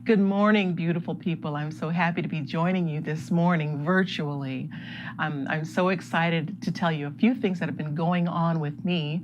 Good morning, beautiful people. I'm so happy to be joining you this morning virtually. I'm so excited to tell you a few things that have been going on with me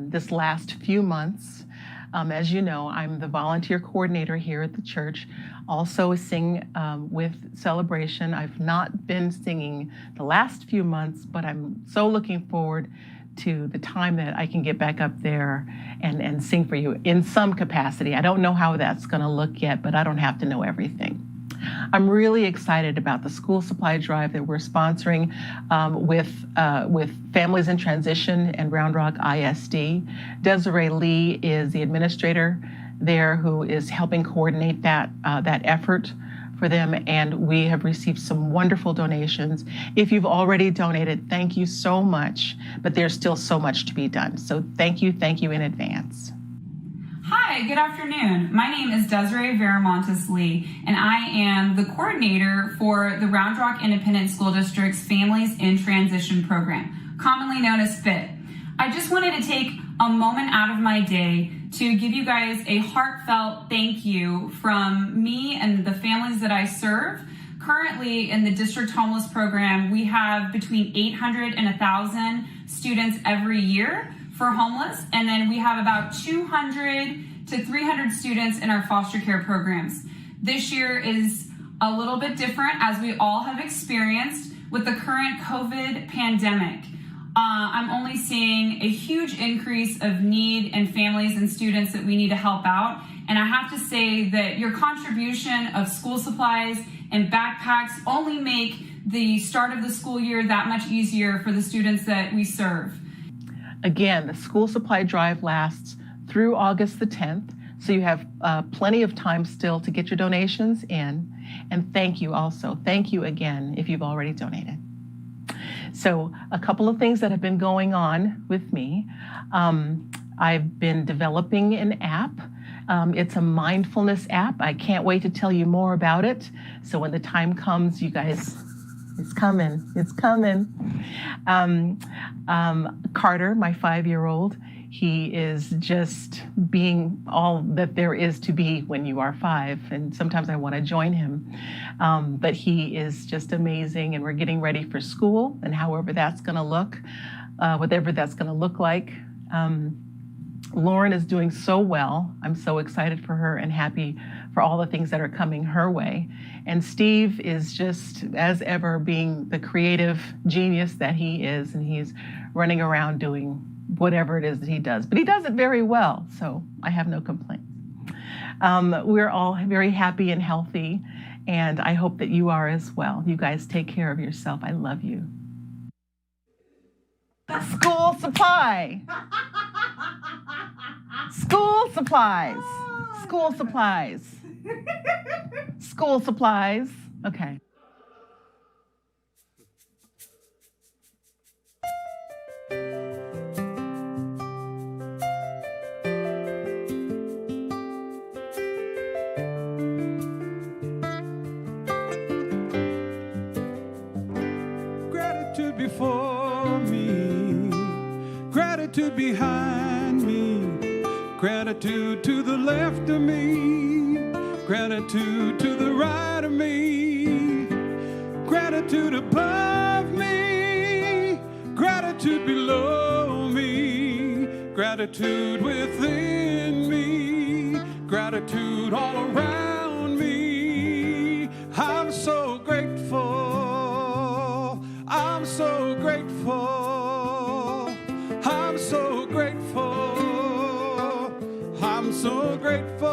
this last few months. As you know, I'm the volunteer coordinator here at the church, also sing with Celebration. I've not been singing the last few months, but I'm so looking forward to the time that I can get back up there and sing for you in some capacity. I don't know how that's going to look yet, but I don't have to know everything. I'm really excited about the school supply drive that we're sponsoring with Families in Transition and Round Rock ISD. Desiree Lee is the administrator there who is helping coordinate that effort for them, and we have received some wonderful donations. If you've already donated, thank you so much, but there's still so much to be done. So thank you in advance. Hi, good afternoon. My name is Desiree Veramontes Lee, and I am the coordinator for the Round Rock Independent School District's Families in Transition program, commonly known as FIT. I just wanted to take a moment out of my day to give you guys a heartfelt thank you from me and the families that I serve. Currently in the district homeless program, we have between 800 and 1,000 students every year for homeless, and then we have about 200 to 300 students in our foster care programs. This year is a little bit different, as we all have experienced with the current COVID pandemic. I'm only seeing a huge increase of need in families and students that we need to help out. And I have to say that your contribution of school supplies and backpacks only make the start of the school year that much easier for the students that we serve. Again, the school supply drive lasts through August the 10th, so you have plenty of time still to get your donations in. And thank you also. Thank you again if you've already donated. So a couple of things that have been going on with me. I've been developing an app. It's a mindfulness app. I can't wait to tell you more about it. So when the time comes, you guys, it's coming. Carter, my 5-year-old, he is just being all that there is to be when you are 5, and sometimes I want to join him. But he is just amazing, and we're getting ready for school, and however that's going to look, whatever that's going to look like. Lauren is doing so well. I'm so excited for her and happy for all the things that are coming her way. And Steve is just, as ever, being the creative genius that he is, and he's running around doing whatever it is that he does. But he does it very well, so I have no complaints. We're all very happy and healthy, and I hope that you are as well. You guys take care of yourself. I love you. School supply. School supplies. School supplies. School supplies. Okay. Gratitude before me, gratitude behind me, gratitude to the left of me, gratitude to the right of me, gratitude above me, gratitude below me, gratitude within me, gratitude all around me. I'm so grateful, I'm so grateful, I'm so grateful, I'm so grateful.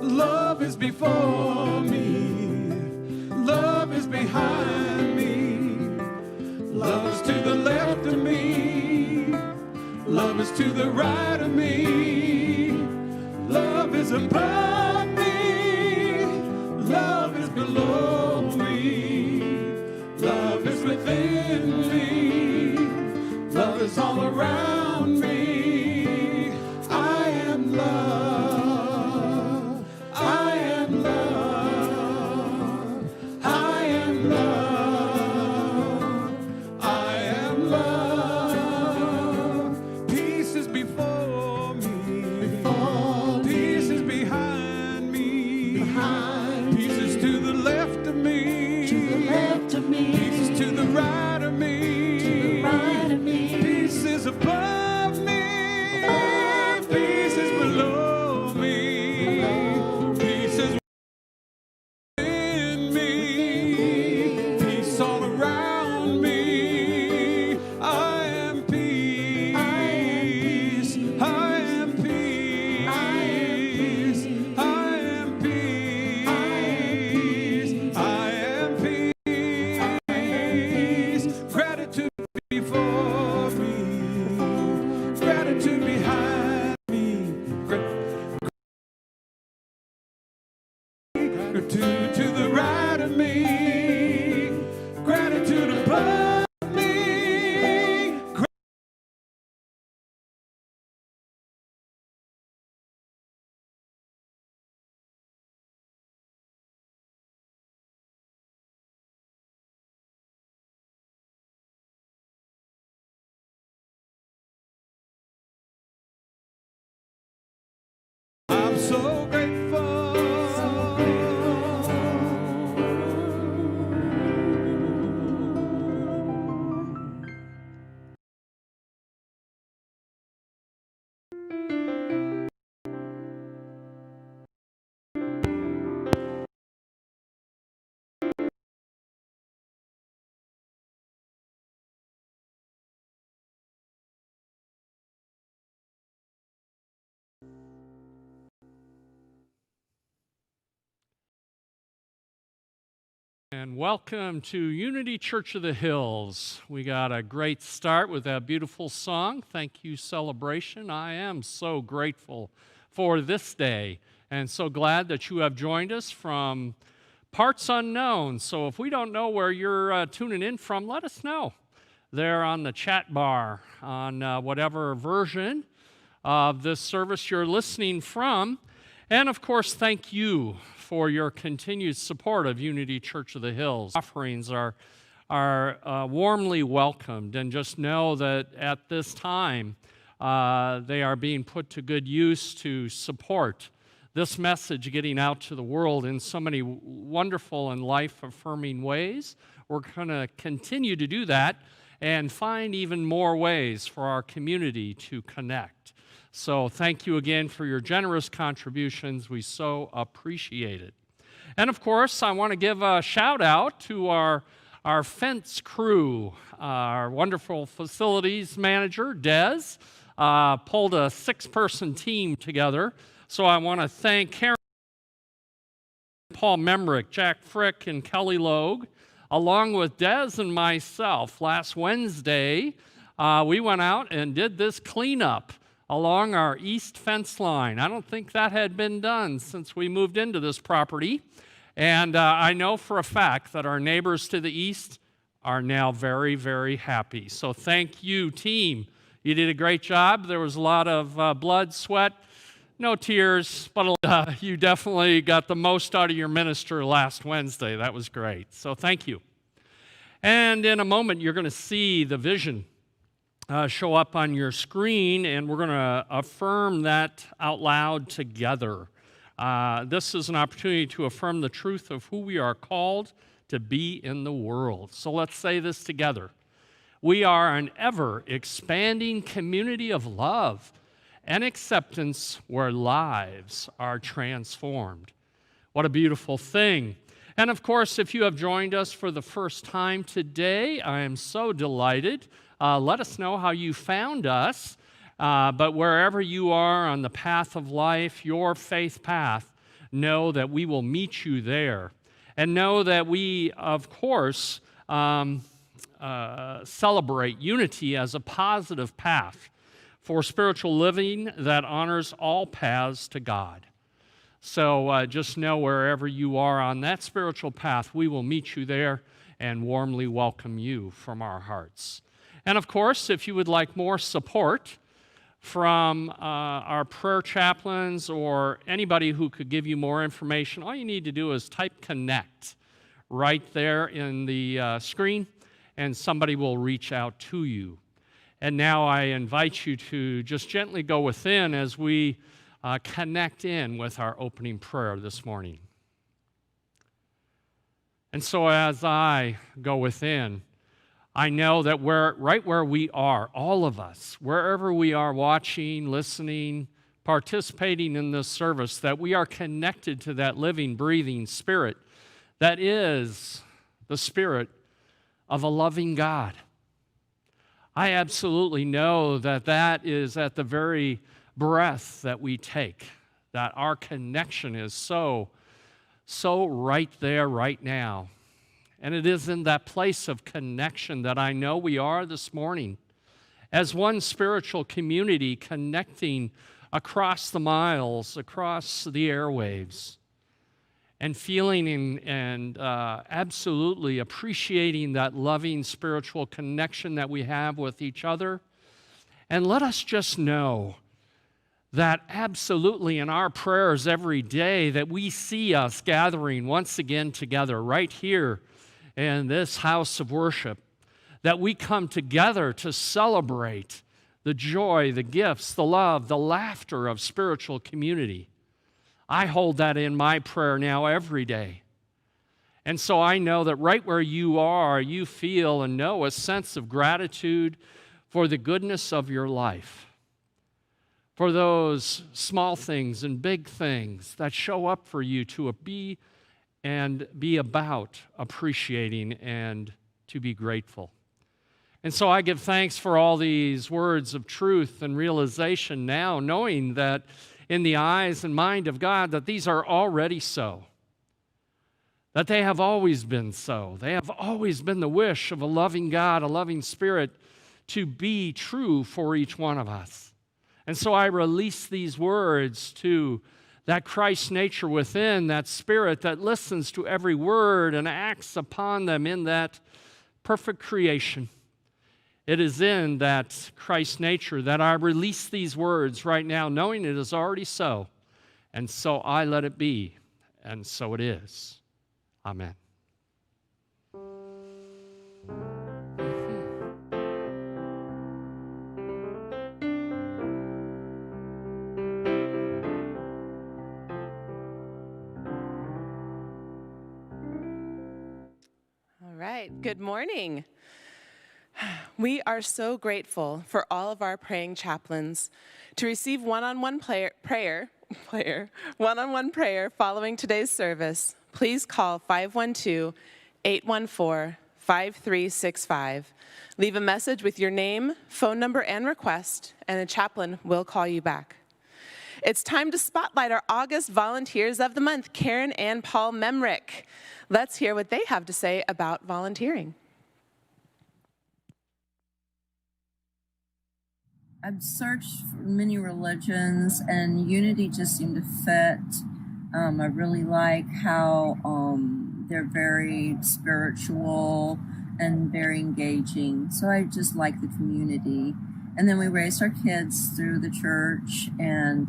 Love is before me, love is behind me, love is to the left of me, love is to the right of me, love is above me, love is below me, love is within me, love is all around me. I am love, I am love, I am love, I am love. Peace is before me, peace is behind right of me. Peace is above me. Peace is below me. Peace is in me. Peace all around me. I am peace. I am peace. I am peace. I am peace. Gratitude before me. Gratitude behind me. Gratitude to the right of me. Gratitude above me. I'm so grateful. And welcome to Unity Church of the Hills. We got a great start with that beautiful song, Thank You Celebration. I am so grateful for this day and so glad that you have joined us from parts unknown. So if we don't know where you're tuning in from, let us know. There on the chat bar on whatever version of this service you're listening from. And of course, thank you for your continued support of Unity Church of the Hills. Offerings are warmly welcomed, and just know that at this time they are being put to good use to support this message getting out to the world in so many wonderful and life-affirming ways. We're going to continue to do that and find even more ways for our community to connect. So thank you again for your generous contributions. We so appreciate it. And of course, I want to give a shout out to our fence crew. Our wonderful facilities manager, Des, pulled a 6-person team together. So I want to thank Karen, Paul Memrick, Jack Frick, and Kelly Logue, along with Des and myself. Last Wednesday, we went out and did this cleanup along our east fence line. I don't think that had been done since we moved into this property. And I know for a fact that our neighbors to the east are now very, very happy. So thank you, team. You did a great job. There was a lot of blood, sweat, no tears, but you definitely got the most out of your minister last Wednesday. That was great. So thank you. And in a moment, you're going to see the vision show up on your screen, and we're going to affirm that out loud together. This is an opportunity to affirm the truth of who we are called to be in the world. So let's say this together. We are an ever-expanding community of love and acceptance where lives are transformed. What a beautiful thing. And of course, if you have joined us for the first time today, I am so delighted. Let us know how you found us. But wherever you are on the path of life, your faith path, know that we will meet you there. And know that we, of course, celebrate unity as a positive path for spiritual living that honors all paths to God. So just know wherever you are on that spiritual path, we will meet you there and warmly welcome you from our hearts. And of course, if you would like more support from our prayer chaplains or anybody who could give you more information, all you need to do is type connect right there in the screen, and somebody will reach out to you. And now I invite you to just gently go within as we connect in with our opening prayer this morning. And so as I go within, I know that right where we are, all of us, wherever we are watching, listening, participating in this service, that we are connected to that living, breathing Spirit that is the Spirit of a loving God. I absolutely know that that is at the very breath that we take, that our connection is so right there, right now. And it is in that place of connection that I know we are this morning as one spiritual community connecting across the miles, across the airwaves, and feeling and absolutely appreciating that loving spiritual connection that we have with each other. And let us just know that absolutely in our prayers every day that we see us gathering once again together right here in this house of worship, that we come together to celebrate the joy, the gifts, the love, the laughter of spiritual community. I hold that in my prayer now every day. And so I know that right where you are, you feel and know a sense of gratitude for the goodness of your life, for those small things and big things that show up for you to be about appreciating and to be grateful. And so I give thanks for all these words of truth and realization now, knowing that in the eyes and mind of God that these are already so, that they have always been so. They have always been the wish of a loving God, a loving Spirit, to be true for each one of us. And so I release these words to that Christ nature within, that Spirit that listens to every word and acts upon them in that perfect creation. It is in that Christ nature that I release these words right now, knowing it is already so. And so I let it be, and so it is. Amen. All right, good morning. We are so grateful for all of our praying chaplains. To receive one-on-one prayer following today's service, please call 512-814-5365. Leave a message with your name, phone number, and request, and a chaplain will call you back. It's time to spotlight our August Volunteers of the Month, Karen and Paul Memrick. Let's hear what they have to say about volunteering. I've searched for many religions, and unity just seemed to fit. I really like how they're very spiritual and very engaging. So I just like the community. And then we raised our kids through the church. And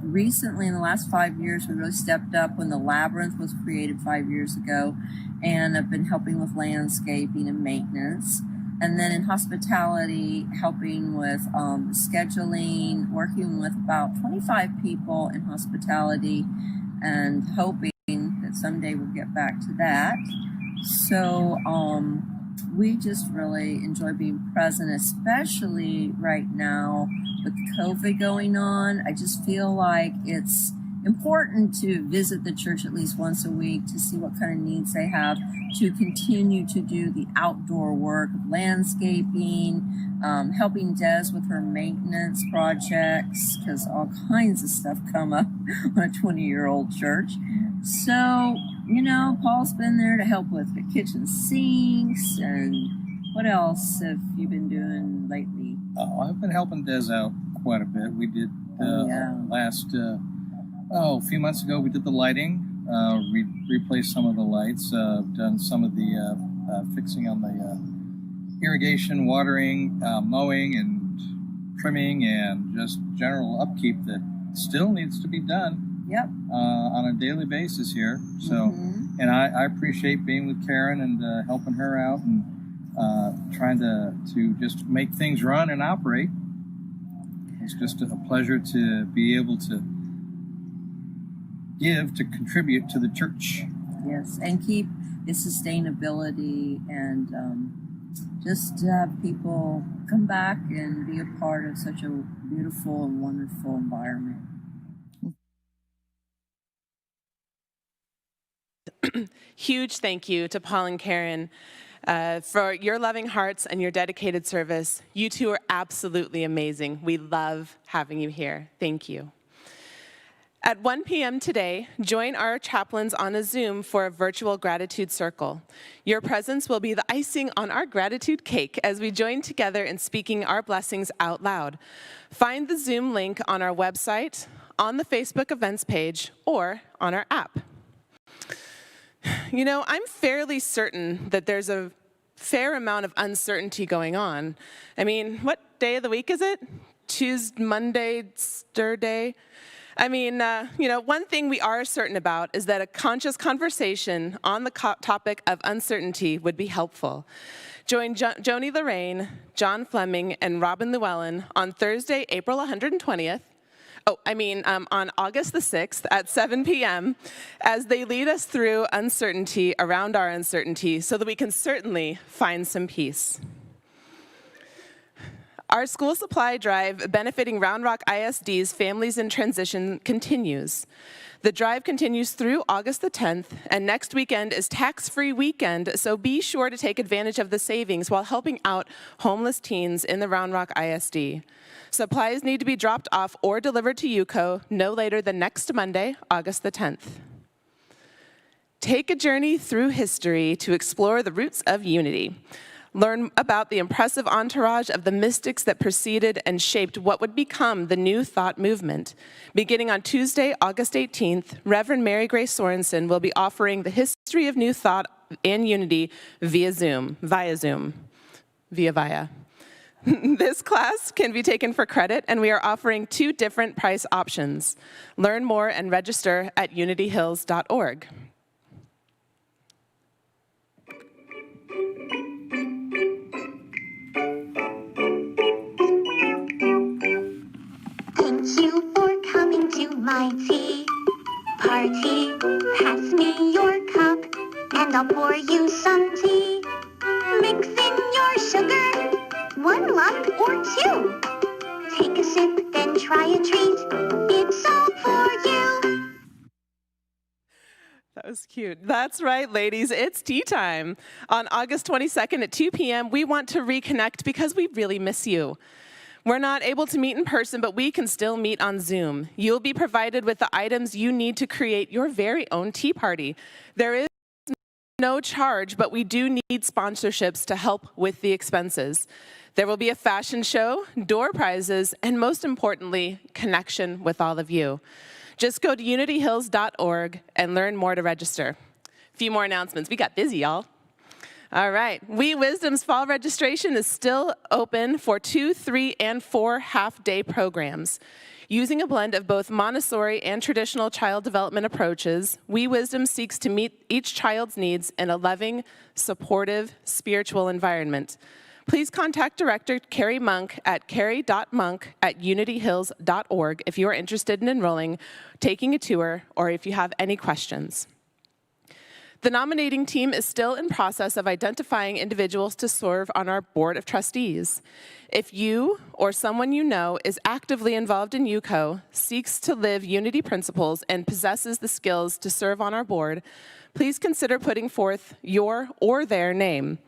recently, in the last 5 years, we really stepped up when the Labyrinth was created 5 years ago. And I've been helping with landscaping and maintenance. And then in hospitality, helping with scheduling, working with about 25 people in hospitality, and hoping that someday we'll get back to that. So we just really enjoy being present, especially right now with COVID going on. I just feel like it's important to visit the church at least once a week to see what kind of needs they have, to continue to do the outdoor work of landscaping, helping Des with her maintenance projects, because all kinds of stuff come up on a 20-year-old church. So, Paul's been there to help with the kitchen sinks. And what else have you been doing lately? Oh, I've been helping Des out quite a bit. We did a few months ago, we did the lighting. We replaced some of the lights, done some of the fixing on the irrigation, watering, mowing, and trimming, and just general upkeep that still needs to be done. Yep. On a daily basis here. So, and I appreciate being with Karen and helping her out and trying to just make things run and operate. It's just a pleasure to be able to contribute to the church. Yes, and keep the sustainability and just to have people come back and be a part of such a beautiful and wonderful environment. Huge thank you to Paul and Karen for your loving hearts and your dedicated service. You two are absolutely amazing. We love having you here. Thank you. At 1 p.m. today, join our chaplains on a Zoom for a virtual gratitude circle. Your presence will be the icing on our gratitude cake as we join together in speaking our blessings out loud. Find the Zoom link on our website, on the Facebook events page, or on our app. You know, I'm fairly certain that there's a fair amount of uncertainty going on. I mean, what day of the week is it? Tuesday, Monday, Thursday? I mean, one thing we are certain about is that a conscious conversation on the topic of uncertainty would be helpful. Join Joni Lorraine, John Fleming, and Robin Llewellyn on Thursday, April 120th, on August the 6th at 7 p.m. as they lead us through uncertainty around our uncertainty so that we can certainly find some peace. Our school supply drive benefiting Round Rock ISD's Families in Transition continues. The drive continues through August the 10th, and next weekend is tax-free weekend, so be sure to take advantage of the savings while helping out homeless teens in the Round Rock ISD. Supplies need to be dropped off or delivered to UCO no later than next Monday, August the 10th. Take a journey through history to explore the roots of unity. Learn about the impressive entourage of the mystics that preceded and shaped what would become the New Thought movement. Beginning on Tuesday, August 18th, Reverend Mary Grace Sorensen will be offering the history of New Thought and unity via Zoom. This class can be taken for credit, and we are offering 2 different price options. Learn more and register at unityhills.org. Thank you for coming to my tea party. Pass me your cup and I'll pour you some tea. Mix in your sugar, 1 lump or 2. Take a sip, then try a treat. It's all for you. That was cute. That's right, ladies. It's tea time. On August 22nd at 2 p.m., we want to reconnect because we really miss you. We're not able to meet in person, but we can still meet on Zoom. You'll be provided with the items you need to create your very own tea party. There is no charge, but we do need sponsorships to help with the expenses. There will be a fashion show, door prizes, and most importantly, connection with all of you. Just go to unityhills.org and learn more to register. A few more announcements. We got busy, y'all. All right. We Wisdom's fall registration is still open for 2, 3, and 4 half-day programs. Using a blend of both Montessori and traditional child development approaches, We Wisdom seeks to meet each child's needs in a loving, supportive, spiritual environment. Please contact Director Carrie Monk at carrie.monk@unityhills.org if you are interested in enrolling, taking a tour, or if you have any questions. The nominating team is still in process of identifying individuals to serve on our Board of Trustees. If you or someone you know is actively involved in UCO, seeks to live unity principles, and possesses the skills to serve on our board, please consider putting forth your or their name.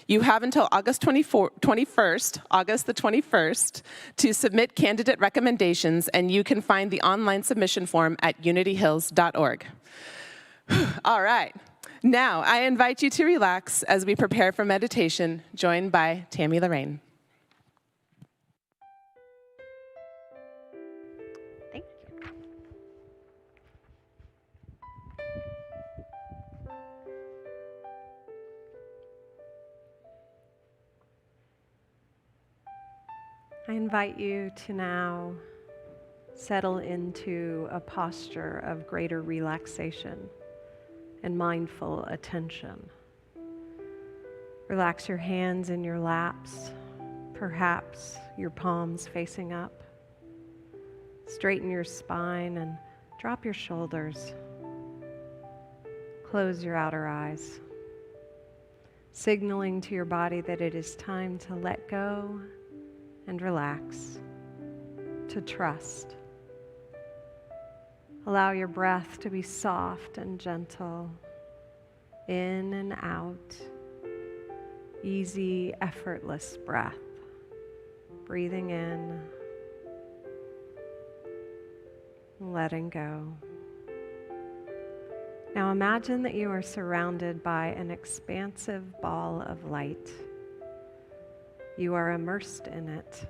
You have until August the 21st, to submit candidate recommendations, and you can find the online submission form at unityhills.org. All right. Now, I invite you to relax as we prepare for meditation, joined by Tammy Lorraine. Thank you. I invite you to now settle into a posture of greater relaxation and mindful attention. Relax your hands in your laps, perhaps your palms facing up. Straighten your spine and drop your shoulders. Close your outer eyes. signaling to your body that it is time to let go and relax, to trust. Allow your breath to be soft and gentle, in and out, easy, effortless breath. Breathing in, letting go. Now imagine that you are surrounded by an expansive ball of light. You are immersed in it.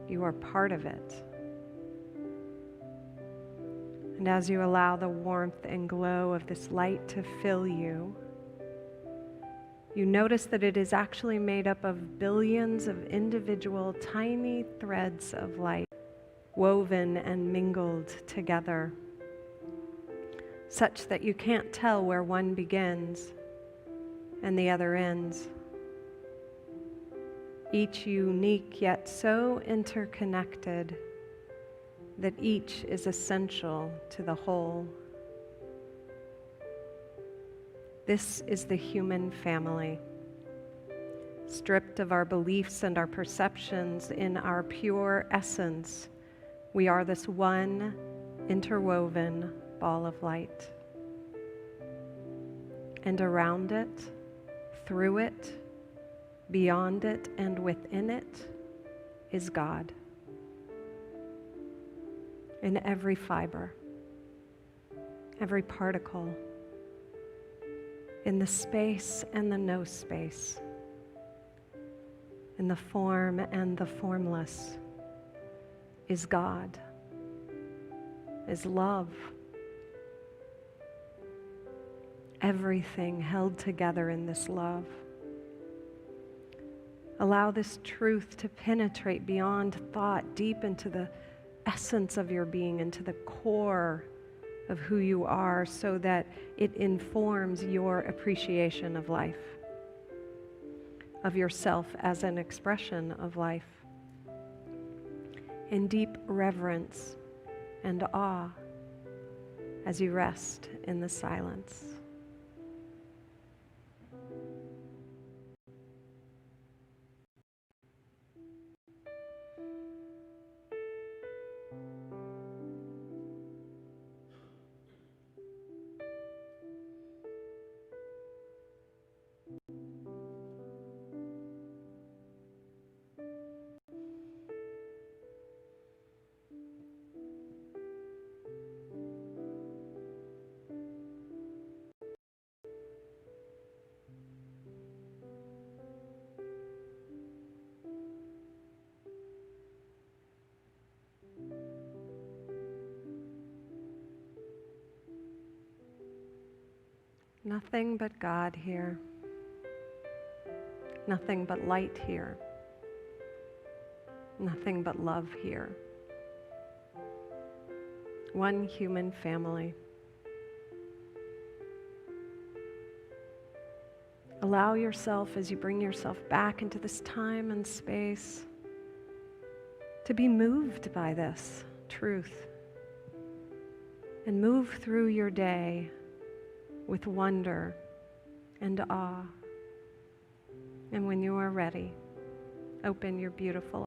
You are part of it. And as you allow the warmth and glow of this light to fill you, you notice that it is actually made up of billions of individual tiny threads of light, woven and mingled together, such that you can't tell where one begins and the other ends. Each unique yet so interconnected that each is essential to the whole. This is the human family. Stripped of our beliefs and our perceptions, in our pure essence, we are this one interwoven ball of light. And around it, through it, beyond it, and within it is God. In every fiber, every particle, in the space and the no space, in the form and the formless, is God, is love. Everything held together in this love. Allow this truth to penetrate beyond thought, deep into the essence of your being, into the core of who you are, so that it informs your appreciation of life, of yourself as an expression of life. In deep reverence and awe as you rest in the silence. Nothing but God here. Nothing but light here. Nothing but love here. One human family. Allow yourself, as you bring yourself back into this time and space, to be moved by this truth. And move through your day with wonder and awe. And when you are ready, open your beautiful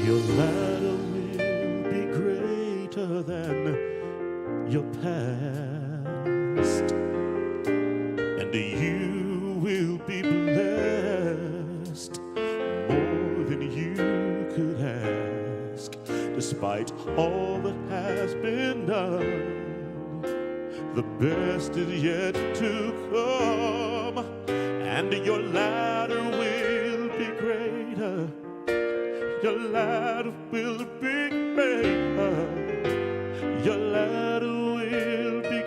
Your ladder will be greater than your past, and you will be blessed more than you could ask. Despite all that has been done, the best is yet to come, and your ladder will be greater. Your ladder will be greater. Your ladder will be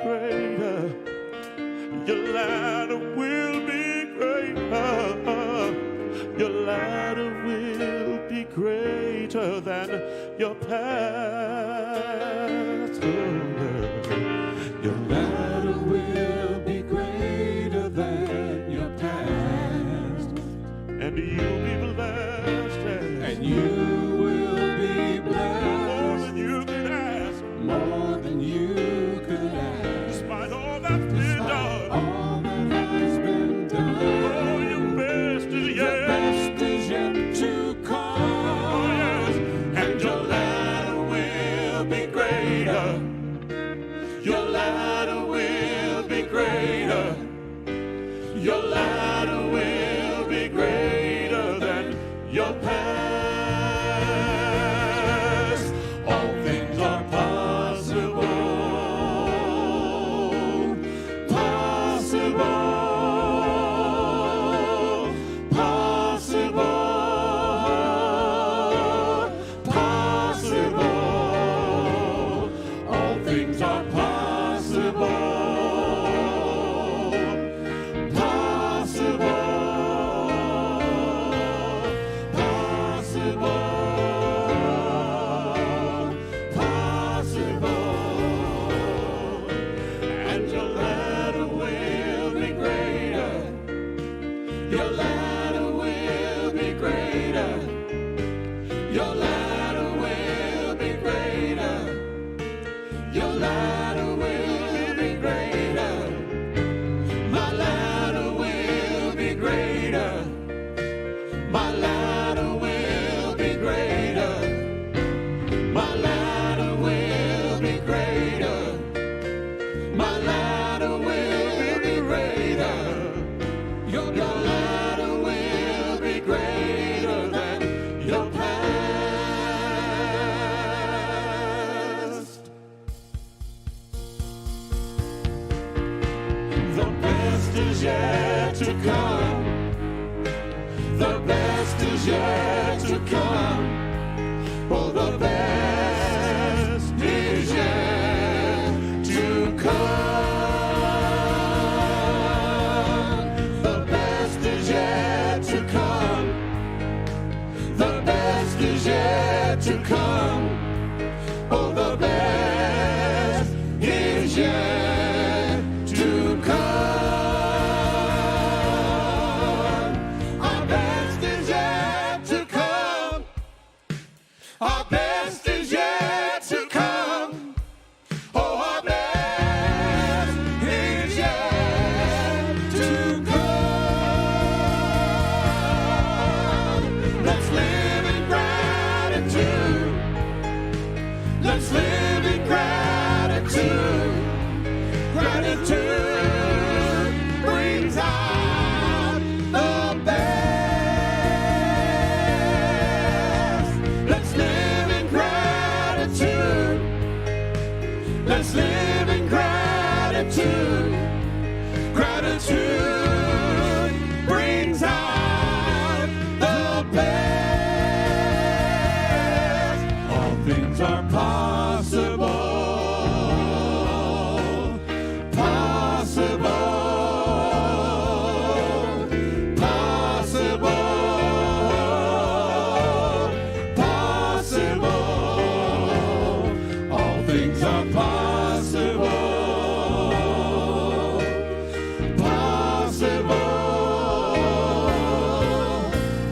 latter will be greater than your past. Your latter will be greater than your past. And you'll be blessed. And you will be blessed. More than you can ask. More than you could ask. Despite all that's been done. All that has been done. Oh, your best is Your yet. best is yet to come. Oh, yes. And your latter will be greater. Your latter will be greater. Your latter will be greater than your past. All things are possible. Possible. Possible. Possible. All things are possible. Possible. Possible. Possible. And your latter will be greater. Your latter will be greater. Your latter will be greater. Your latter will be greater. My latter will be greater. My latter will be greater. My latter will be greater. My latter will be greater. Your latter will be greater than your past. The best is yet to come. The best is yet to come. Oh, the best is yet to come. The best is yet to come. The best is yet to come. Oh, the best is yet to come. Our best is yet to come. Our best is yet to come. Oh, our best is yet to come. Let's live in gratitude. Let's live in gratitude. Gratitude brings out the best. Let's live in gratitude. Let's live in gratitude. Gratitude brings out the best. All things are possible. Possible. Possible. Possible. All things are possible. Possible.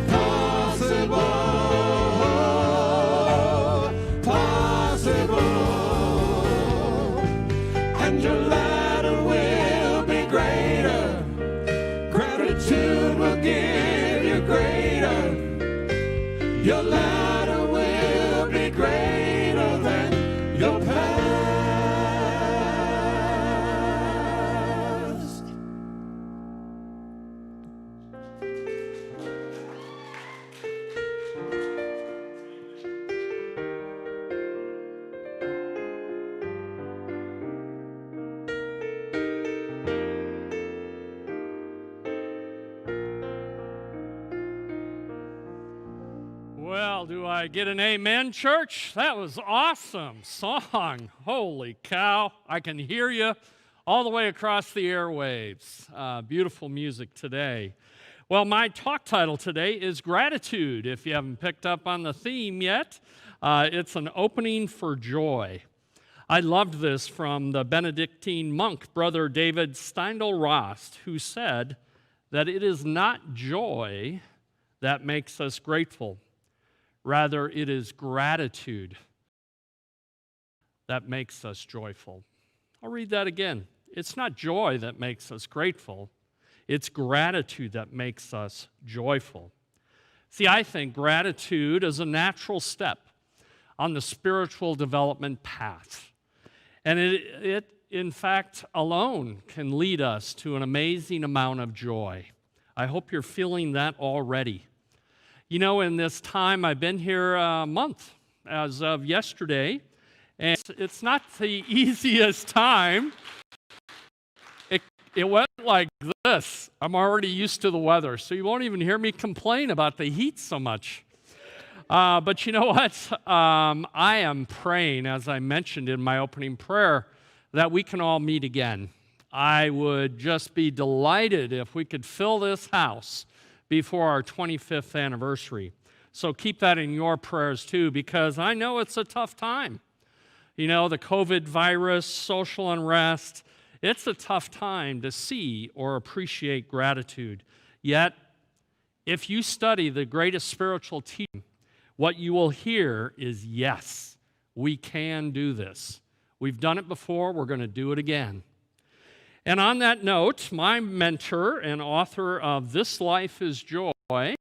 Possible. Possible. And your latter will be greater. Gratitude will give you greater. Your latter will be greater than your past. Well, do I get an amen, church? That was awesome song. Holy cow. I can hear you all the way across the airwaves. Beautiful music today. Well, my talk title today is Gratitude. If you haven't picked up on the theme yet, it's an opening for joy. I loved this from the Benedictine monk, Brother David Steindl-Rast, who said that it is not joy that makes us grateful. Rather, it is gratitude that makes us joyful. I'll read that again. It's not joy that makes us grateful. It's gratitude that makes us joyful. See, I think gratitude is a natural step on the spiritual development path. And it in fact, alone can lead us to an amazing amount of joy. I hope you're feeling that already. You know, in this time, I've been here a month as of yesterday, and it's not the easiest time. It went like this. I'm already used to the weather, so you won't even hear me complain about the heat so much. But you know what? I am praying, as I mentioned in my opening prayer, that we can all meet again. I would just be delighted if we could fill this house before our 25th anniversary. So keep that in your prayers too, because I know it's a tough time. You know, the COVID virus, social unrest, it's a tough time to see or appreciate gratitude. Yet, if you study the greatest spiritual teaching, what you will hear is, yes, we can do this. We've done it before, we're going to do it again. And on that note, my mentor and author of This Life is Joy,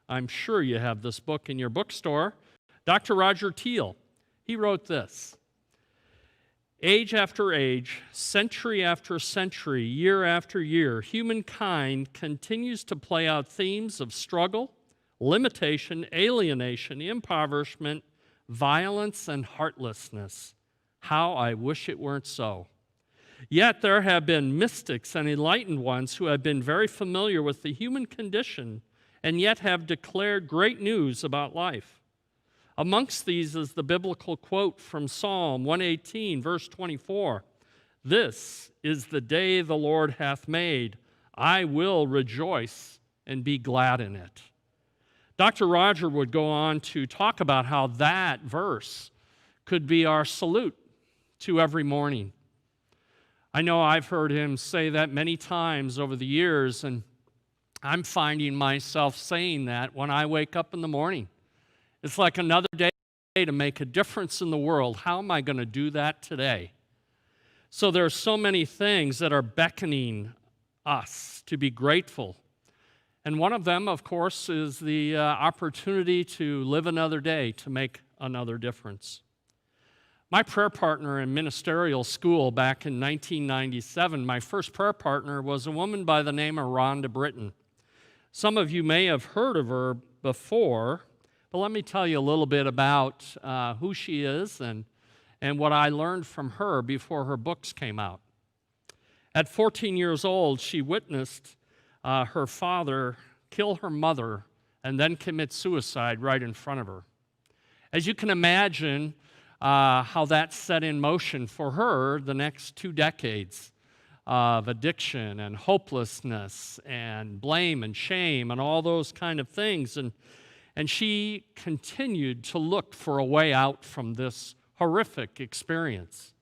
I'm sure you have this book in your bookstore, Dr. Roger Thiel, he wrote this: age after age, century after century, year after year, humankind continues to play out themes of struggle, limitation, alienation, impoverishment, violence, and heartlessness. How I wish it weren't so. Yet there have been mystics and enlightened ones who have been very familiar with the human condition and yet have declared great news about life. Amongst these is the biblical quote from Psalm 118, verse 24. This is the day the Lord hath made. I will rejoice and be glad in it. Dr. Roger would go on to talk about how that verse could be our salute to every morning. I know I've heard him say that many times over the years, and I'm finding myself saying that when I wake up in the morning. It's like another day to make a difference in the world. How am I going to do that today? So there are so many things that are beckoning us to be grateful. And one of them, of course, is the opportunity to live another day, to make another difference. My prayer partner in ministerial school back in 1997, my first prayer partner was a woman by the name of Rhonda Britton. Some of you may have heard of her before, but let me tell you a little bit about who she is and what I learned from her before her books came out. At 14 years old, she witnessed her father kill her mother and then commit suicide right in front of her. As you can imagine, how that set in motion for her the next 2 decades of addiction and hopelessness and blame and shame and all those kind of things. And she continued to look for a way out from this horrific experience.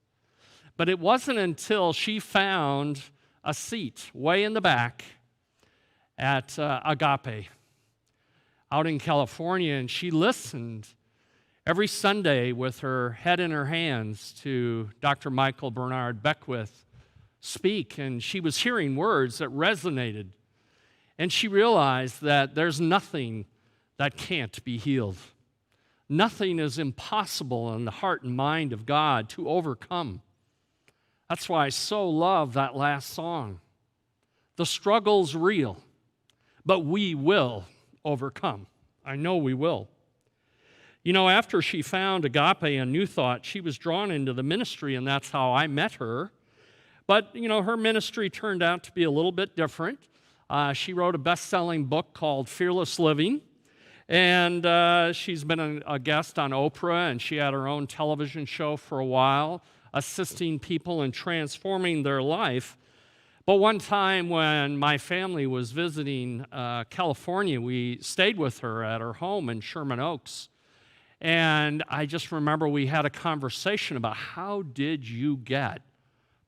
But it wasn't until she found a seat way in the back at Agape out in California, and she listened every Sunday with her head in her hands to Dr. Michael Bernard Beckwith speak, and she was hearing words that resonated. And she realized that there's nothing that can't be healed. Nothing is impossible in the heart and mind of God to overcome. That's why I so love that last song. The struggle's real, but we will overcome. I know we will. You know, after she found Agape and New Thought, she was drawn into the ministry, and that's how I met her. But, you know, her ministry turned out to be a little bit different. She wrote a best-selling book called Fearless Living, and she's been a guest on Oprah, and she had her own television show for a while, assisting people in transforming their life. But one time when my family was visiting California, we stayed with her at her home in Sherman Oaks. And I just remember we had a conversation about how did you get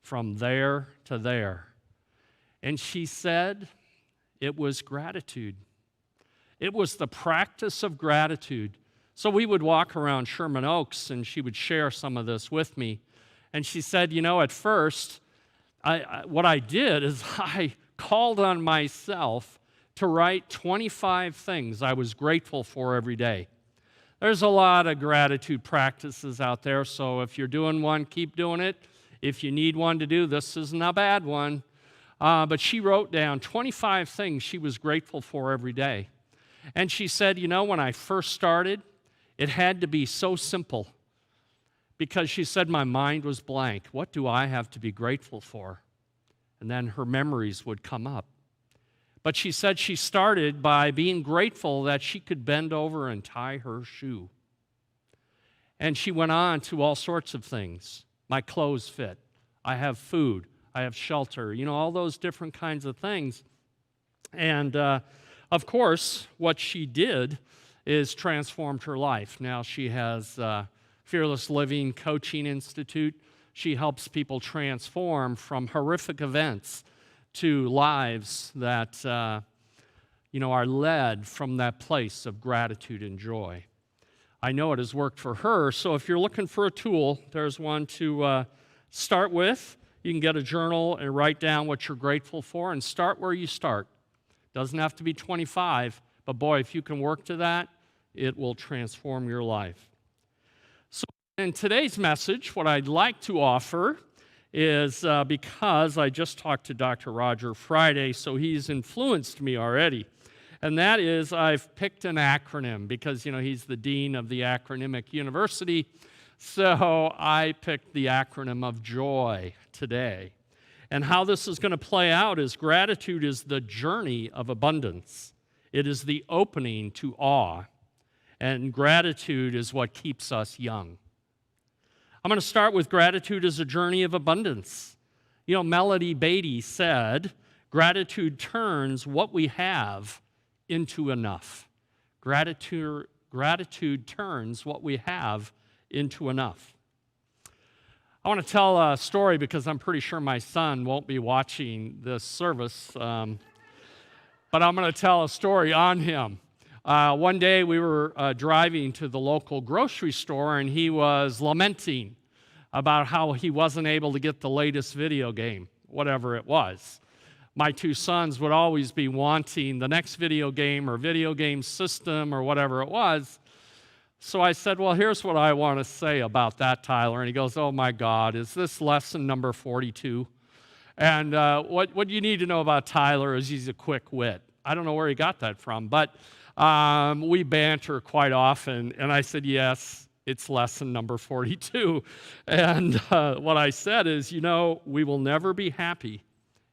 from there to there? And she said it was gratitude. It was the practice of gratitude. So we would walk around Sherman Oaks, and she would share some of this with me. And she said, you know, at first, what I did is I called on myself to write 25 things I was grateful for every day. There's a lot of gratitude practices out there, so if you're doing one, keep doing it. If you need one to do, this isn't a bad one. But she wrote down 25 things she was grateful for every day. And she said, you know, when I first started, it had to be so simple. Because she said my mind was blank. What do I have to be grateful for? And then her memories would come up. But she said she started by being grateful that she could bend over and tie her shoe. And she went on to all sorts of things. My clothes fit. I have food. I have shelter. You know, all those different kinds of things. And of course, what she did is transformed her life. Now she has Fearless Living Coaching Institute. She helps people transform from horrific events to lives that are led from that place of gratitude and joy. I know it has worked for her, so if you're looking for a tool, there's one to start with. You can get a journal and write down what you're grateful for and start where you start. Doesn't have to be 25, but boy, if you can work to that, it will transform your life. So in today's message, what I'd like to offer is because I just talked to Dr. Roger Friday, so he's influenced me already. And that is I've picked an acronym because, you know, he's the dean of the acronymic university. So I picked the acronym of JOY today. And how this is going to play out is gratitude is the journey of abundance. It is the opening to awe. And gratitude is what keeps us young. I'm going to start with gratitude as a journey of abundance. You know, Melody Beatty said, gratitude turns what we have into enough. Gratitude turns what we have into enough. I want to tell a story because I'm pretty sure my son won't be watching this service, but I'm going to tell a story on him. One day we were driving to the local grocery store, and he was lamenting about how he wasn't able to get the latest video game, whatever it was. My two sons would always be wanting the next video game or video game system or whatever it was. So I said, well, here's what I want to say about that, Tyler. And he goes, oh, my God, is this lesson number 42? And what you need to know about Tyler is he's a quick wit. I don't know where he got that from, but we banter quite often. And I said, yes, it's lesson number 42. And what I said is, you know, we will never be happy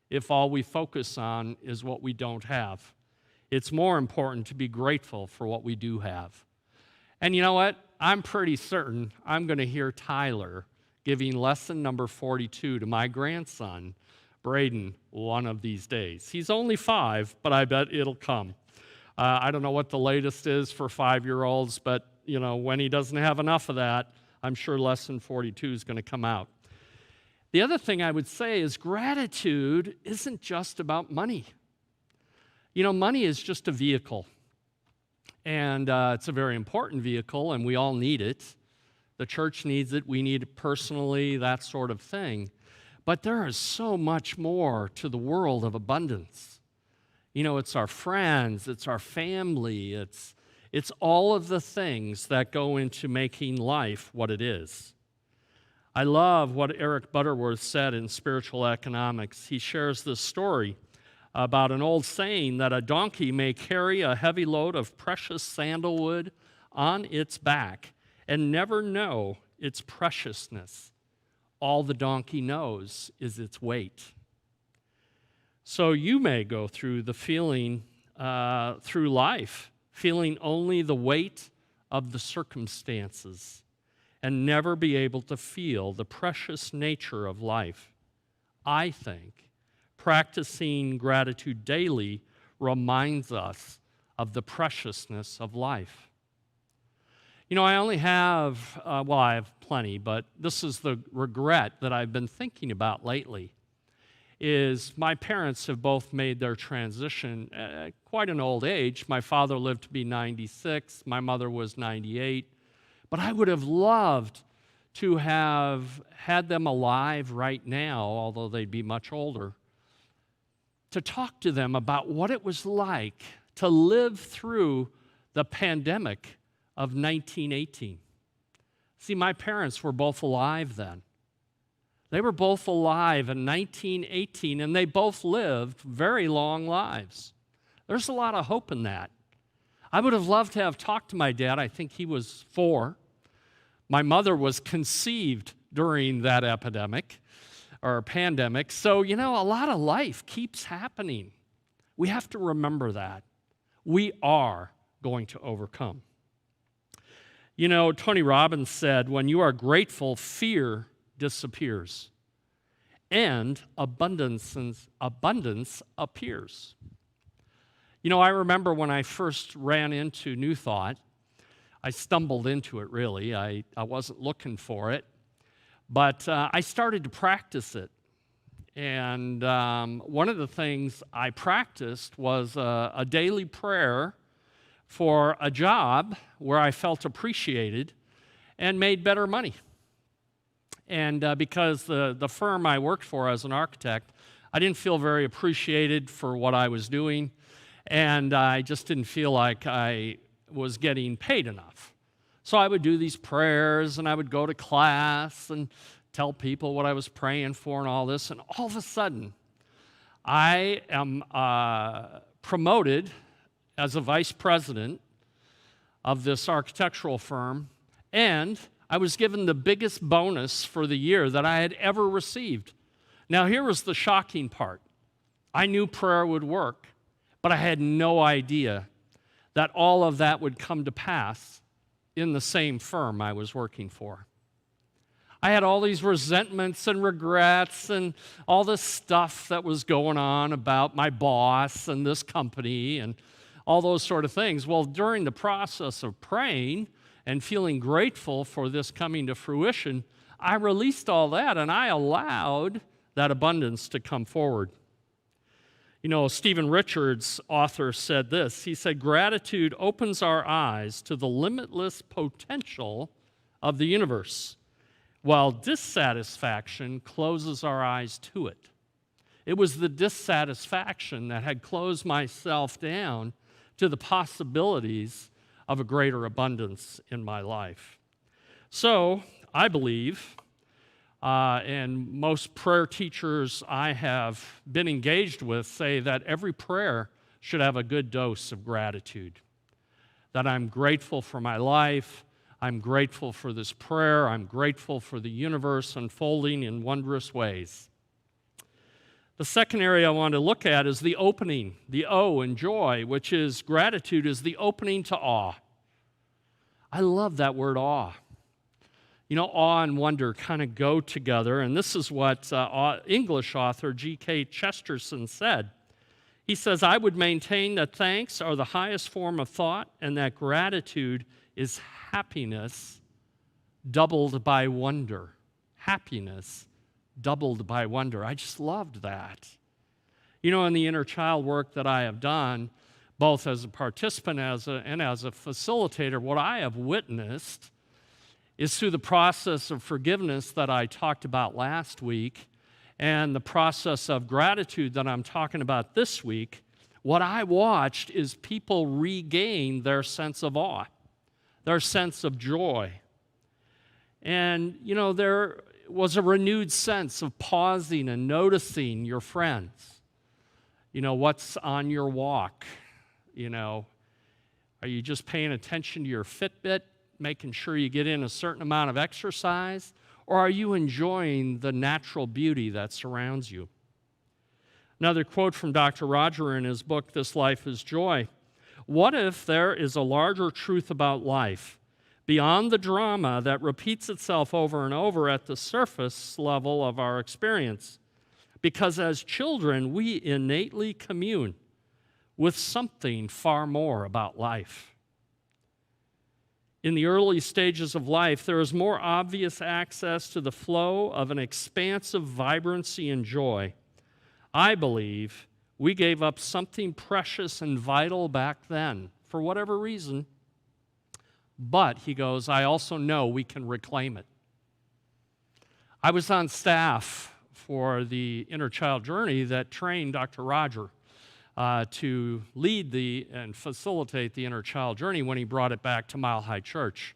if all we focus on is what we don't have. It's more important to be grateful for what we do have. And you know what? I'm pretty certain I'm going to hear Tyler giving lesson number 42 to my grandson, Braden, one of these days. He's only 5, but I bet it'll come. I don't know what the latest is for 5-year-olds, but you know, when he doesn't have enough of that, I'm sure lesson 42 is going to come out. The other thing I would say is gratitude isn't just about money. You know, money is just a vehicle. And it's a very important vehicle, and we all need it. The church needs it. We need it personally, that sort of thing. But there is so much more to the world of abundance. You know, it's our friends, it's our family, it's all of the things that go into making life what it is. I love what Eric Butterworth said in Spiritual Economics. He shares this story about an old saying that a donkey may carry a heavy load of precious sandalwood on its back and never know its preciousness. All the donkey knows is its weight. So you may go through the feeling, through life, feeling only the weight of the circumstances and never be able to feel the precious nature of life. I think practicing gratitude daily reminds us of the preciousness of life. You know, I only have, I have plenty, but this is the regret that I've been thinking about lately, is my parents have both made their transition at quite an old age. My father lived to be 96, my mother was 98, but I would have loved to have had them alive right now, although they'd be much older, to talk to them about what it was like to live through the pandemic of 1918. See, my parents were both alive then. They were both alive in 1918, and they both lived very long lives. There's a lot of hope in that. I would have loved to have talked to my dad. I think he was 4. My mother was conceived during that epidemic or pandemic. So, you know, a lot of life keeps happening. We have to remember that. We are going to overcome. You know, Tony Robbins said, when you are grateful, fear disappears and abundance appears. You know, I remember when I first ran into New Thought, I stumbled into it really. I wasn't looking for it, but I started to practice it. And one of the things I practiced was a daily prayer for a job where I felt appreciated and made better money. And because the firm I worked for as an architect, I didn't feel very appreciated for what I was doing, and I just didn't feel like I was getting paid enough. So I would do these prayers, and I would go to class and tell people what I was praying for and all this, and all of a sudden, I am promoted as a vice president of this architectural firm, and I was given the biggest bonus for the year that I had ever received. Now, here was the shocking part. I knew prayer would work, but I had no idea that all of that would come to pass in the same firm I was working for. I had all these resentments and regrets and all this stuff that was going on about my boss and this company and all those sort of things. Well, during the process of praying and feeling grateful for this coming to fruition, I released all that and I allowed that abundance to come forward. You know, Stephen Richards, author, said this. He said, gratitude opens our eyes to the limitless potential of the universe, while dissatisfaction closes our eyes to it. It was the dissatisfaction that had closed myself down to the possibilities of a greater abundance in my life. So, I believe, and most prayer teachers I have been engaged with say that every prayer should have a good dose of gratitude. That I'm grateful for my life, I'm grateful for this prayer, I'm grateful for the universe unfolding in wondrous ways. The second area I want to look at is the opening, the O in joy, which is gratitude is the opening to awe. I love that word awe. You know, awe and wonder kind of go together, and this is what English author G.K. Chesterton said. He says, I would maintain that thanks are the highest form of thought and that gratitude is happiness doubled by wonder. Happiness doubled by wonder. I just loved that. You know, in the inner child work that I have done, both as a participant and as a facilitator, what I have witnessed is through the process of forgiveness that I talked about last week and the process of gratitude that I'm talking about this week, what I watched is people regain their sense of awe, their sense of joy. And, you know, there was a renewed sense of pausing and noticing your friends. You know, what's on your walk? You know, are you just paying attention to your Fitbit, making sure you get in a certain amount of exercise? Or are you enjoying the natural beauty that surrounds you? Another quote from Dr. Roger in his book, This Life is Joy. What if there is a larger truth about life, beyond the drama that repeats itself over and over at the surface level of our experience? because as children, we innately commune with something far more about life. In the early stages of life, there is more obvious access to the flow of an expansive vibrancy and joy. I believe we gave up something precious and vital back then, for whatever reason. But, he goes, I also know we can reclaim it. I was on staff for the Inner Child Journey that trained Dr. Roger to lead and facilitate the Inner Child Journey when he brought it back to Mile High Church.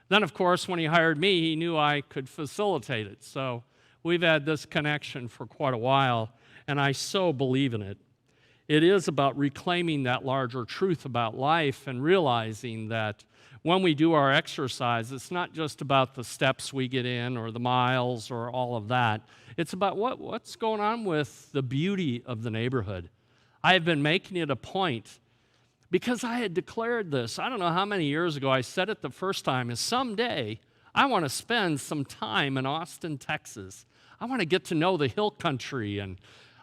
Then, of course, when he hired me, he knew I could facilitate it. So we've had this connection for quite a while, and I so believe in it. It is about reclaiming that larger truth about life and realizing that when we do our exercise, it's not just about the steps we get in or the miles or all of that. It's about what's going on with the beauty of the neighborhood. I have been making it a point because I had declared this. I don't know how many years ago I said it the first time, is someday I want to spend some time in Austin, Texas. I want to get to know the hill country, and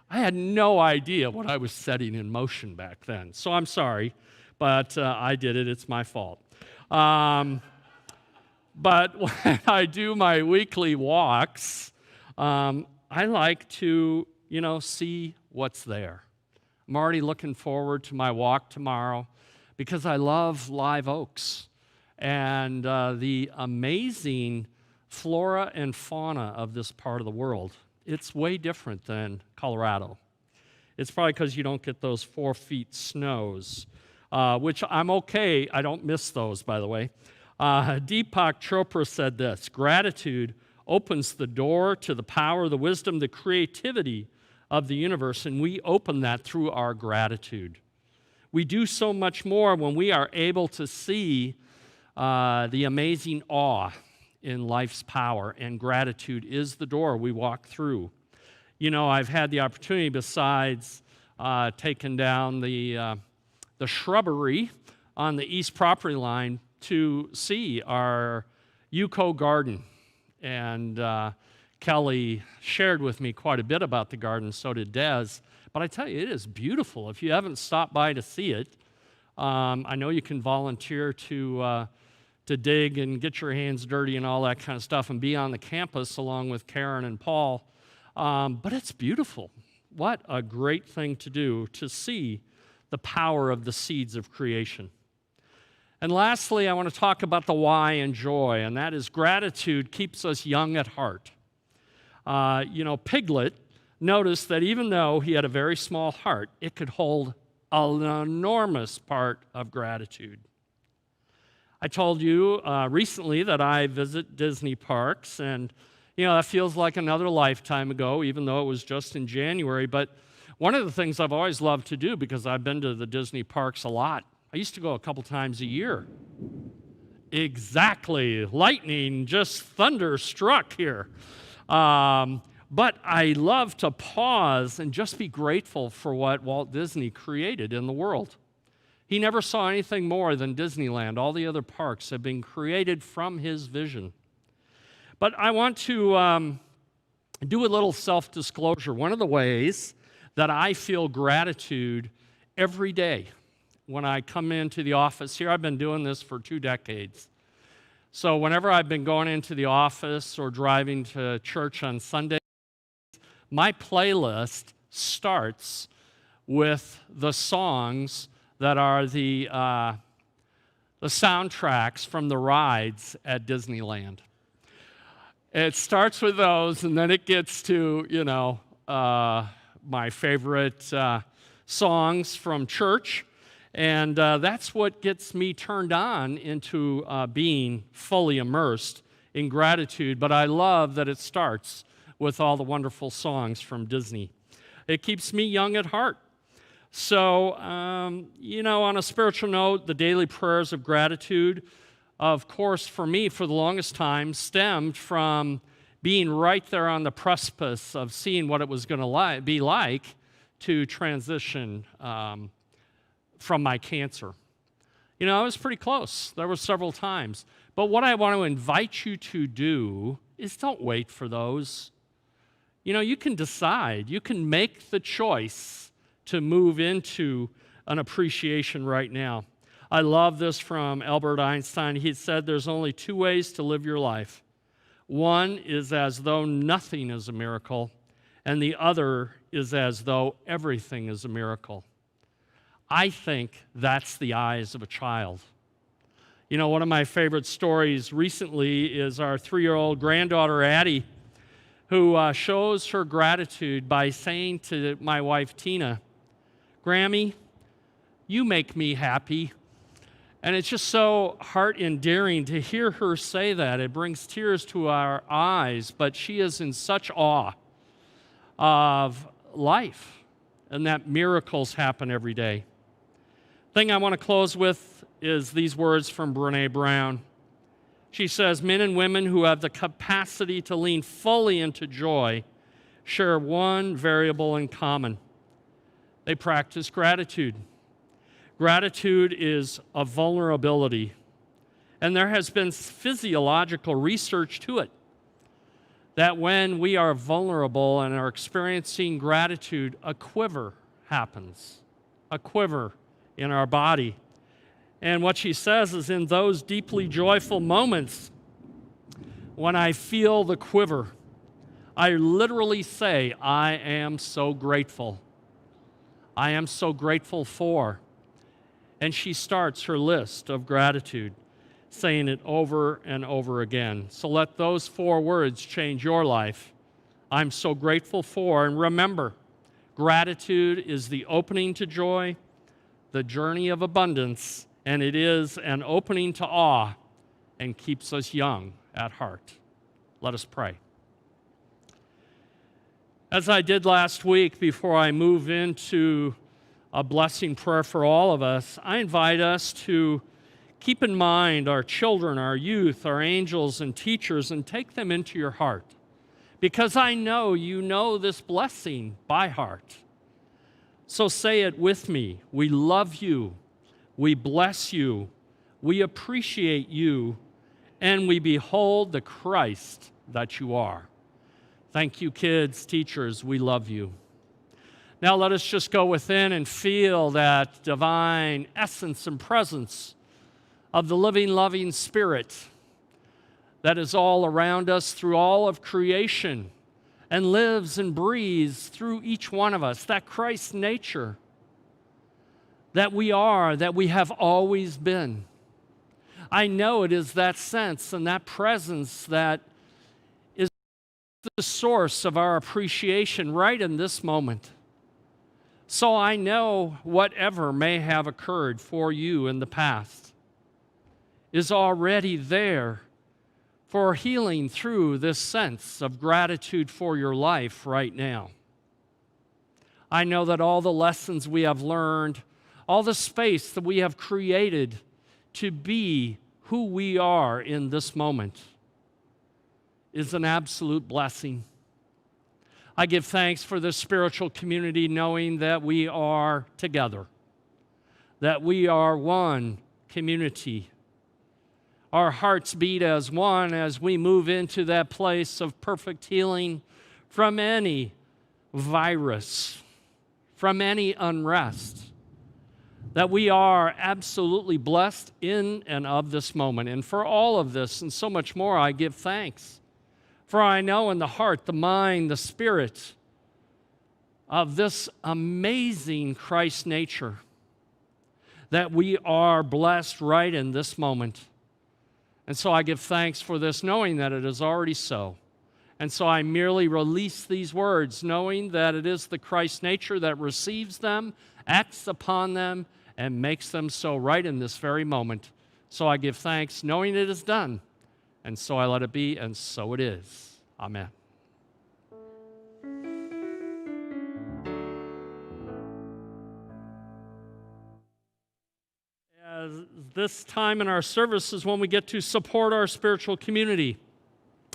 I had no idea what I was setting in motion back then. So I'm sorry, but I did it. It's my fault. But when I do my weekly walks, I like to, see what's there. I'm already looking forward to my walk tomorrow because I love live oaks and the amazing flora and fauna of this part of the world. It's way different than Colorado. It's probably because you don't get those 4 feet snows, which I'm okay. I don't miss those, by the way. Deepak Chopra said this: gratitude opens the door to the power, the wisdom, the creativity of the universe, and we open that through our gratitude. We do so much more when we are able to see the amazing awe in life's power, and gratitude is the door we walk through. I've had the opportunity, besides taking down the shrubbery on the east property line, to see our Yucco garden. And Kelly shared with me quite a bit about the garden, so did Des. But I tell you, it is beautiful. If you haven't stopped by to see it, I know you can volunteer to dig and get your hands dirty and all that kind of stuff and be on the campus along with Karen and Paul. But it's beautiful. What a great thing to do, to see the power of the seeds of creation. And lastly, I want to talk about the why and joy, and that is gratitude keeps us young at heart. Piglet noticed that even though he had a very small heart, it could hold an enormous part of gratitude. I told you recently that I visit Disney parks, and that feels like another lifetime ago, even though it was just in January. But one of the things I've always loved to do, because I've been to the Disney parks a lot, I used to go a couple times a year. Exactly. Lightning just thunderstruck here. But I love to pause and just be grateful for what Walt Disney created in the world. He never saw anything more than Disneyland. All the other parks have been created from his vision. But I want to do a little self-disclosure. One of the ways that I feel gratitude every day when I come into the office here, I've been doing this for 2 decades. So whenever I've been going into the office or driving to church on Sunday, my playlist starts with the songs that are the soundtracks from the rides at Disneyland. It starts with those, and then it gets to, my favorite songs from church. And that's what gets me turned on into being fully immersed in gratitude. But I love that it starts with all the wonderful songs from Disney. It keeps me young at heart. So, on a spiritual note, the daily prayers of gratitude, of course, for me, for the longest time, stemmed from being right there on the precipice of seeing what it was going to be like to transition from my cancer. I was pretty close. There were several times. But what I want to invite you to do is don't wait for those. You know, you can decide, you can make the choice to move into an appreciation right now. I love this from Albert Einstein. He said there's only two ways to live your life. One is as though nothing is a miracle, and the other is as though everything is a miracle. I think that's the eyes of a child. You know, one of my favorite stories recently is our 3-year-old granddaughter, Addie, who shows her gratitude by saying to my wife, Tina, "Grammy, you make me happy." And it's just so heart-endearing to hear her say that. It brings tears to our eyes, but she is in such awe of life and that miracles happen every day. The thing I want to close with is these words from Brené Brown. She says, men and women who have the capacity to lean fully into joy share one variable in common. They practice gratitude. Gratitude is a vulnerability, and there has been physiological research to it, that when we are vulnerable and are experiencing gratitude, a quiver happens, a quiver in our body. And what she says is in those deeply joyful moments, when I feel the quiver, I literally say, I am so grateful. I am so grateful for. And she starts her list of gratitude, saying it over and over again. So let those 4 words change your life. I'm so grateful for. And remember, gratitude is the opening to joy, the journey of abundance, and it is an opening to awe and keeps us young at heart. Let us pray. As I did last week before I move into a blessing prayer for all of us, I invite us to keep in mind our children, our youth, our angels and teachers, and take them into your heart. Because I know you know this blessing by heart. So say it with me. We love you. We bless you. We appreciate you. And we behold the Christ that you are. Thank you, kids, teachers. We love you. Now let us just go within and feel that divine essence and presence of the living, loving Spirit that is all around us through all of creation and lives and breathes through each one of us, that Christ nature that we are, that we have always been. I know it is that sense and that presence that is the source of our appreciation right in this moment. So I know whatever may have occurred for you in the past is already there for healing through this sense of gratitude for your life right now. I know that all the lessons we have learned, all the space that we have created to be who we are in this moment is an absolute blessing. I give thanks for this spiritual community, knowing that we are together, that we are one community. Our hearts beat as one as we move into that place of perfect healing from any virus, from any unrest, that we are absolutely blessed in and of this moment. And for all of this and so much more, I give thanks. For I know in the heart, the mind, the spirit of this amazing Christ nature that we are blessed right in this moment. And so I give thanks for this, knowing that it is already so. And so I merely release these words, knowing that it is the Christ nature that receives them, acts upon them, and makes them so right in this very moment. So I give thanks, knowing it is done. And so I let it be, and so it is. Amen. As this time in our service is when we get to support our spiritual community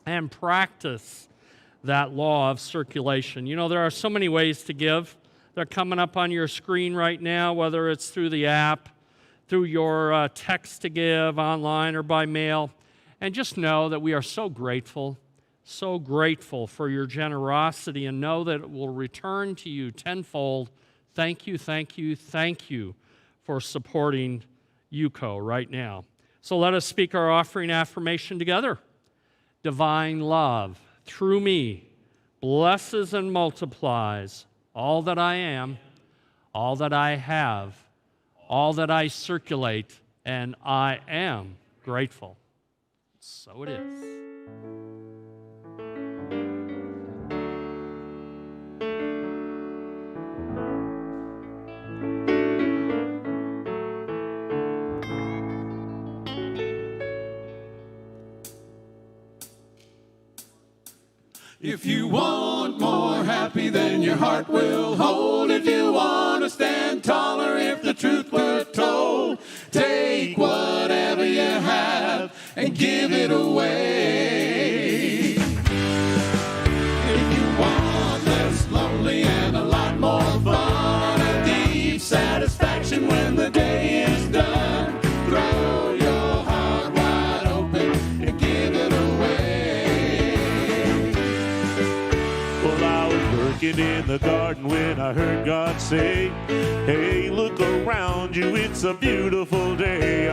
and practice that law of circulation. You know, there are so many ways to give. They're coming up on your screen right now, whether it's through the app, through your text to give, online, or by mail. And just know that we are so grateful So grateful for your generosity, and know that it will return to you tenfold. Thank you, thank you, thank you for supporting UCO right now. So let us speak our offering affirmation together. Divine love, through me, blesses and multiplies all that I am, all that I have, all that I circulate, and I am grateful. So it is. If you want more happy than your heart will hold, if you want to stand taller if the truth were told, take whatever you have and give it away. If you want less lonely and a lot more fun and deep satisfaction when the day is done, throw your heart wide open and give it away. Well, I was working in the garden when I heard God say, hey, look around you, it's a beautiful day.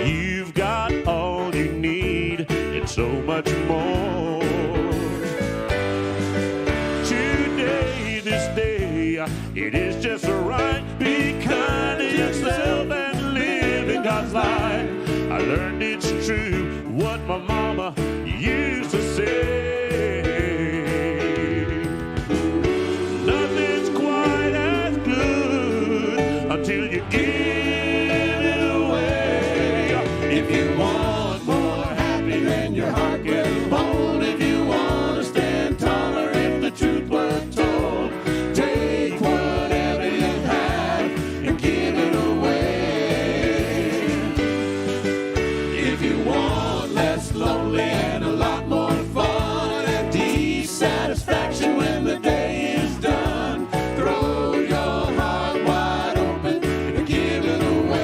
You've got all you need and so much more. Today, this day, it is just right. Be kind to yourself and live in God's light. I learned it's true what my mama used to say. Nothing's quite as good until you give it away. If you want more happy than your heart will hold, if you want to stand taller if the truth were told, take whatever you have and give it away. If you want less lonely and a lot more fun and deep satisfaction when the day is done, throw your heart wide open and give it away.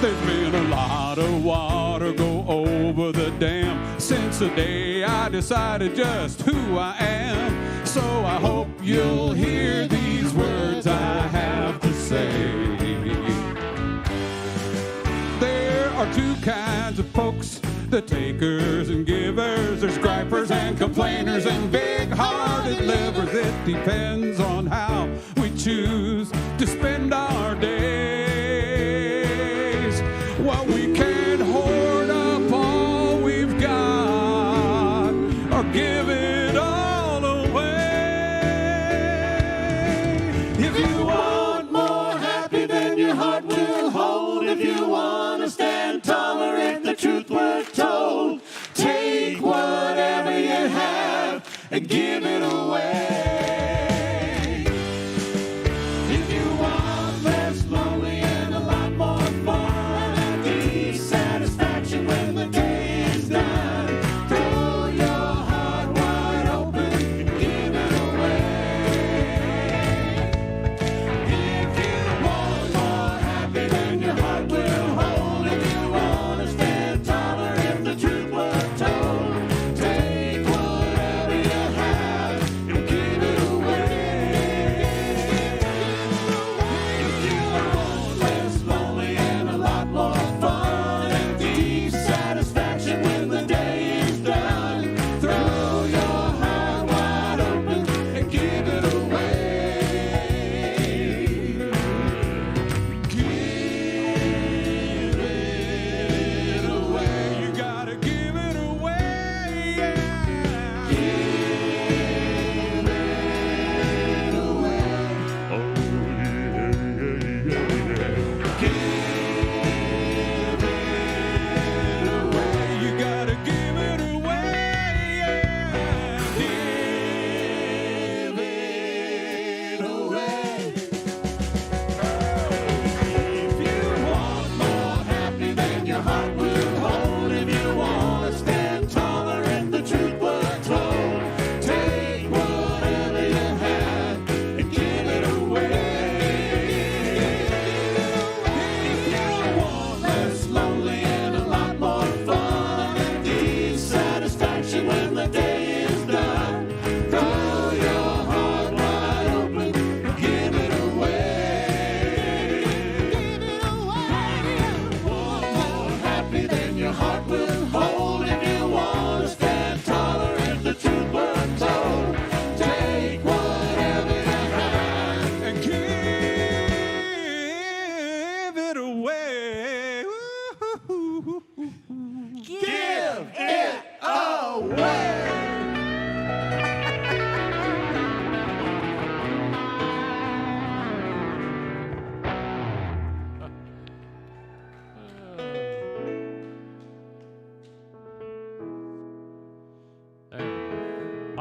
There's been a lot of water go over the dam since the day I decided just who I am. So I hope you'll hear these words I have to say. There are two kinds of folks, the takers and givers. There's gripers and complainers and big-hearted livers. It depends on how we choose to spend our days. Well, we can't hoard up all we've got or give it all away. If you want more happy than your heart will hold, if you want to stand taller if the truth were told, take whatever you have and give it away. If you want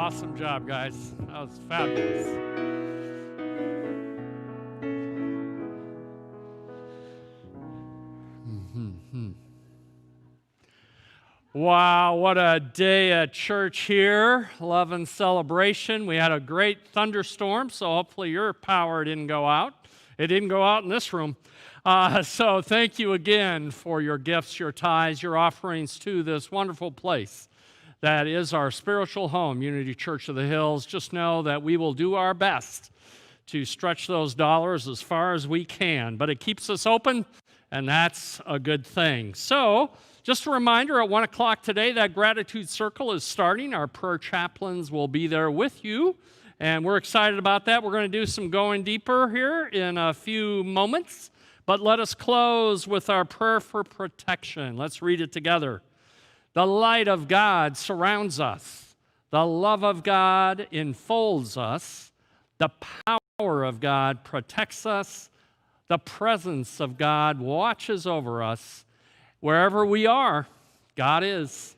Awesome job, guys. That was fabulous. Wow, what a day at church here. Love and celebration. We had a great thunderstorm, so hopefully your power didn't go out. It didn't go out in this room. So thank you again for your gifts, your tithes, your offerings to this wonderful place that is our spiritual home, Unity Church of the Hills. Just know that we will do our best to stretch those dollars as far as we can, but it keeps us open, and that's a good thing. So, just a reminder, at 1 o'clock today, that Gratitude Circle is starting. Our prayer chaplains will be there with you, and we're excited about that. We're going to do some going deeper here in a few moments, but let us close with our prayer for protection. Let's read it together. The light of God surrounds us. The love of God enfolds us. The power of God protects us. The presence of God watches over us. Wherever we are, God is,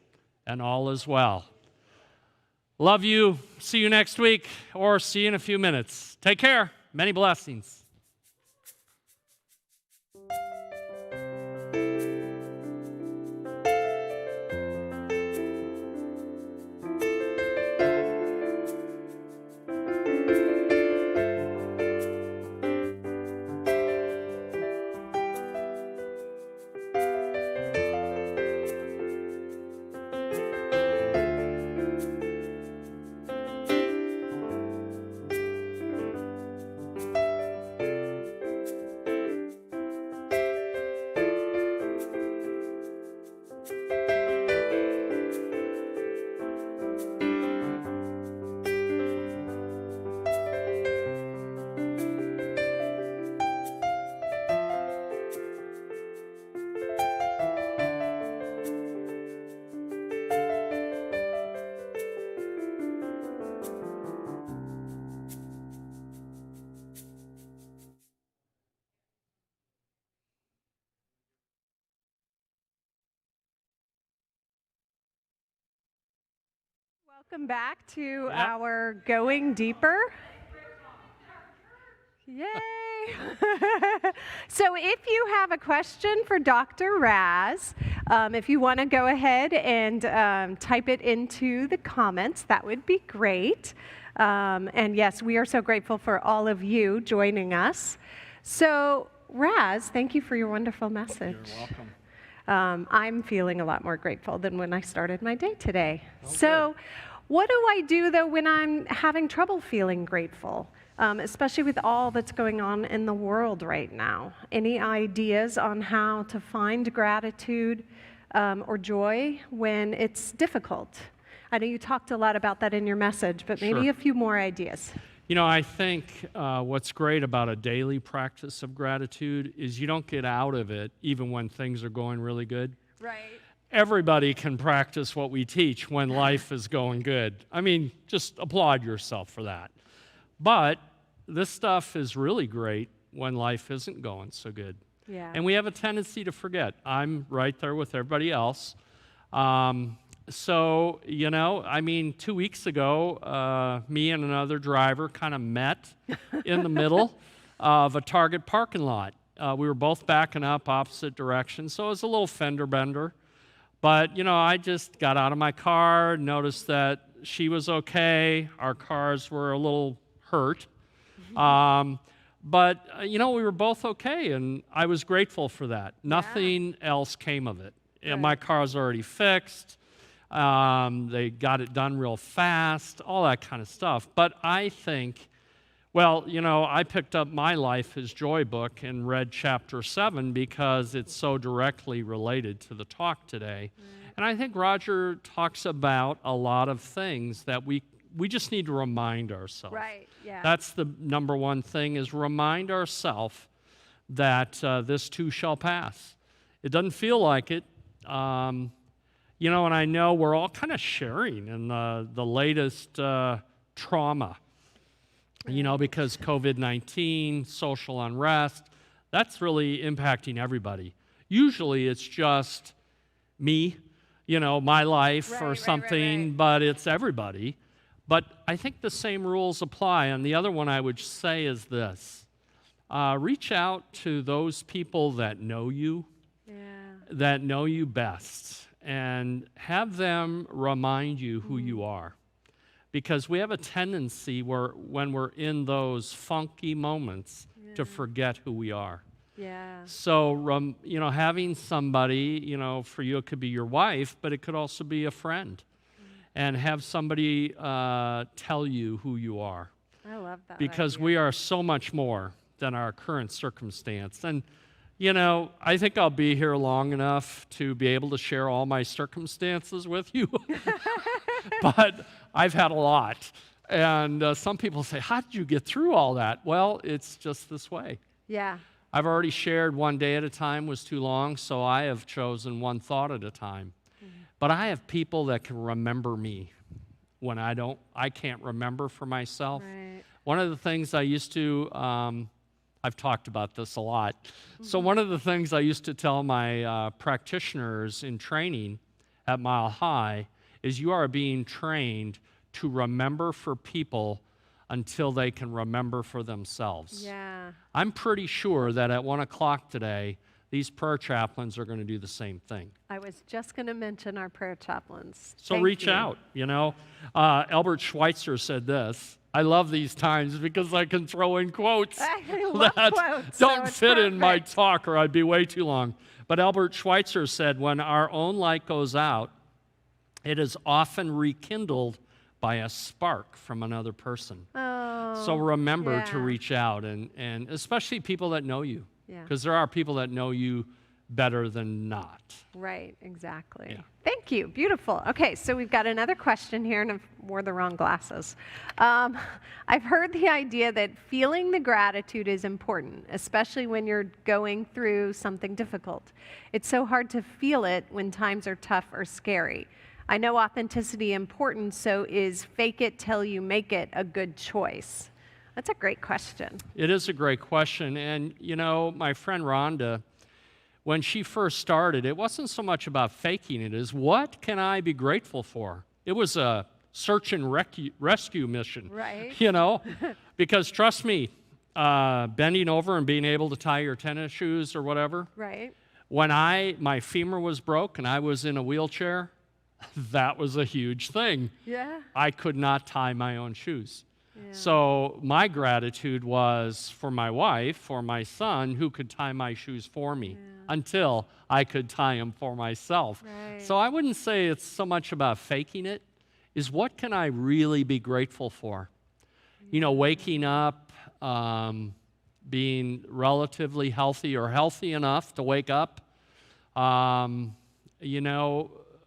and all is well. Love you. See you next week, or see you in a few minutes. Take care. Many blessings. Welcome back to our Going Deeper. Yay! So if you have a question for Dr. Raz, if you want to go ahead and type it into the comments, that would be great. And yes, we are so grateful for all of you joining us. So Raz, thank you for your wonderful message. You're welcome. I'm feeling a lot more grateful than when I started my day today. Oh, so what do I do, though, when I'm having trouble feeling grateful, especially with all that's going on in the world right now? Any ideas on how to find gratitude or joy when it's difficult? I know you talked a lot about that in your message, but maybe a few more ideas. You know, I think what's great about a daily practice of gratitude is you don't get out of it even when things are going really good. Right. Everybody can practice what we teach when life is going good. I mean, just applaud yourself for that. But this stuff is really great when life isn't going so good. Yeah. And we have a tendency to forget. I'm right there with everybody else. So, you know, I mean, 2 weeks ago, me and another driver kind of met in the middle of a Target parking lot. We were both backing up opposite directions, so it was a little fender bender. But, you know, I just got out of my car, noticed that she was okay. Our cars were a little hurt. But, you know, we were both okay, and I was grateful for that. Nothing else came of it. Right. My car's already fixed. They got it done real fast, all that kind of stuff. But I think, well, you know, I picked up my Life is Joy book and read chapter 7 because it's so directly related to the talk today. And I think Roger talks about a lot of things that we just need to remind ourselves. Right, yeah. That's the number one thing, is remind ourselves that this too shall pass. It doesn't feel like it. You know, and I know we're all kind of sharing in the latest trauma, you know, because COVID-19, social unrest, that's really impacting everybody. Usually it's just me, you know, my life or something, but it's everybody. But I think the same rules apply. And the other one I would say is this. Reach out to those people that know you, that know you best, and have them remind you who you are. Because we have a tendency when we're in those funky moments to forget who we are. Yeah. So, having somebody, for you it could be your wife, but it could also be a friend. And have somebody tell you who you are. I love that. Because idea. we are so much more than our current circumstance. And, I think I'll be here long enough to be able to share all my circumstances with you. But I've had a lot. And some people say, how did you get through all that? Well, it's just this way. Yeah. I've already shared one day at a time was too long, so I have chosen one thought at a time. But I have people that can remember me when I can't remember for myself. Right. One of the things I used to, I've talked about this a lot. So one of the things I used to tell my practitioners in training at Mile High is you are being trained to remember for people until they can remember for themselves. Yeah. I'm pretty sure that at 1 o'clock today, these prayer chaplains are going to do the same thing. I was just going to mention our prayer chaplains. So reach out, Albert Schweitzer said this. I love these times because I can throw in quotes I love that quotes, don't so it's fit in my perfect. talk or I'd be way too long. But Albert Schweitzer said, when our own light goes out, it is often rekindled by a spark from another person. Oh, So remember to yeah. reach out, and especially people that know you. Yeah. Because there are people that know you better than not. Right, exactly. Yeah. Thank you. Beautiful. Okay, so we've got another question here, and I've wore the wrong glasses. I've heard the idea that feeling the gratitude is important, especially when you're going through something difficult. It's so hard to feel it when times are tough or scary. I know authenticity important, so is fake it till you make it a good choice? That's a great question. It is a great question. And, my friend Rhonda, when she first started, it wasn't so much about faking it as what can I be grateful for? It was a search and rescue mission. Right. Because trust me, bending over and being able to tie your tennis shoes or whatever, Right. when my femur was broke and I was in a wheelchair, that was a huge thing. Yeah. I could not tie my own shoes. Yeah. So my gratitude was for my wife, for my son, who could tie my shoes for me until I could tie them for myself. Right. So I wouldn't say it's so much about faking it, is what can I really be grateful for? Waking up, being relatively healthy or healthy enough to wake up,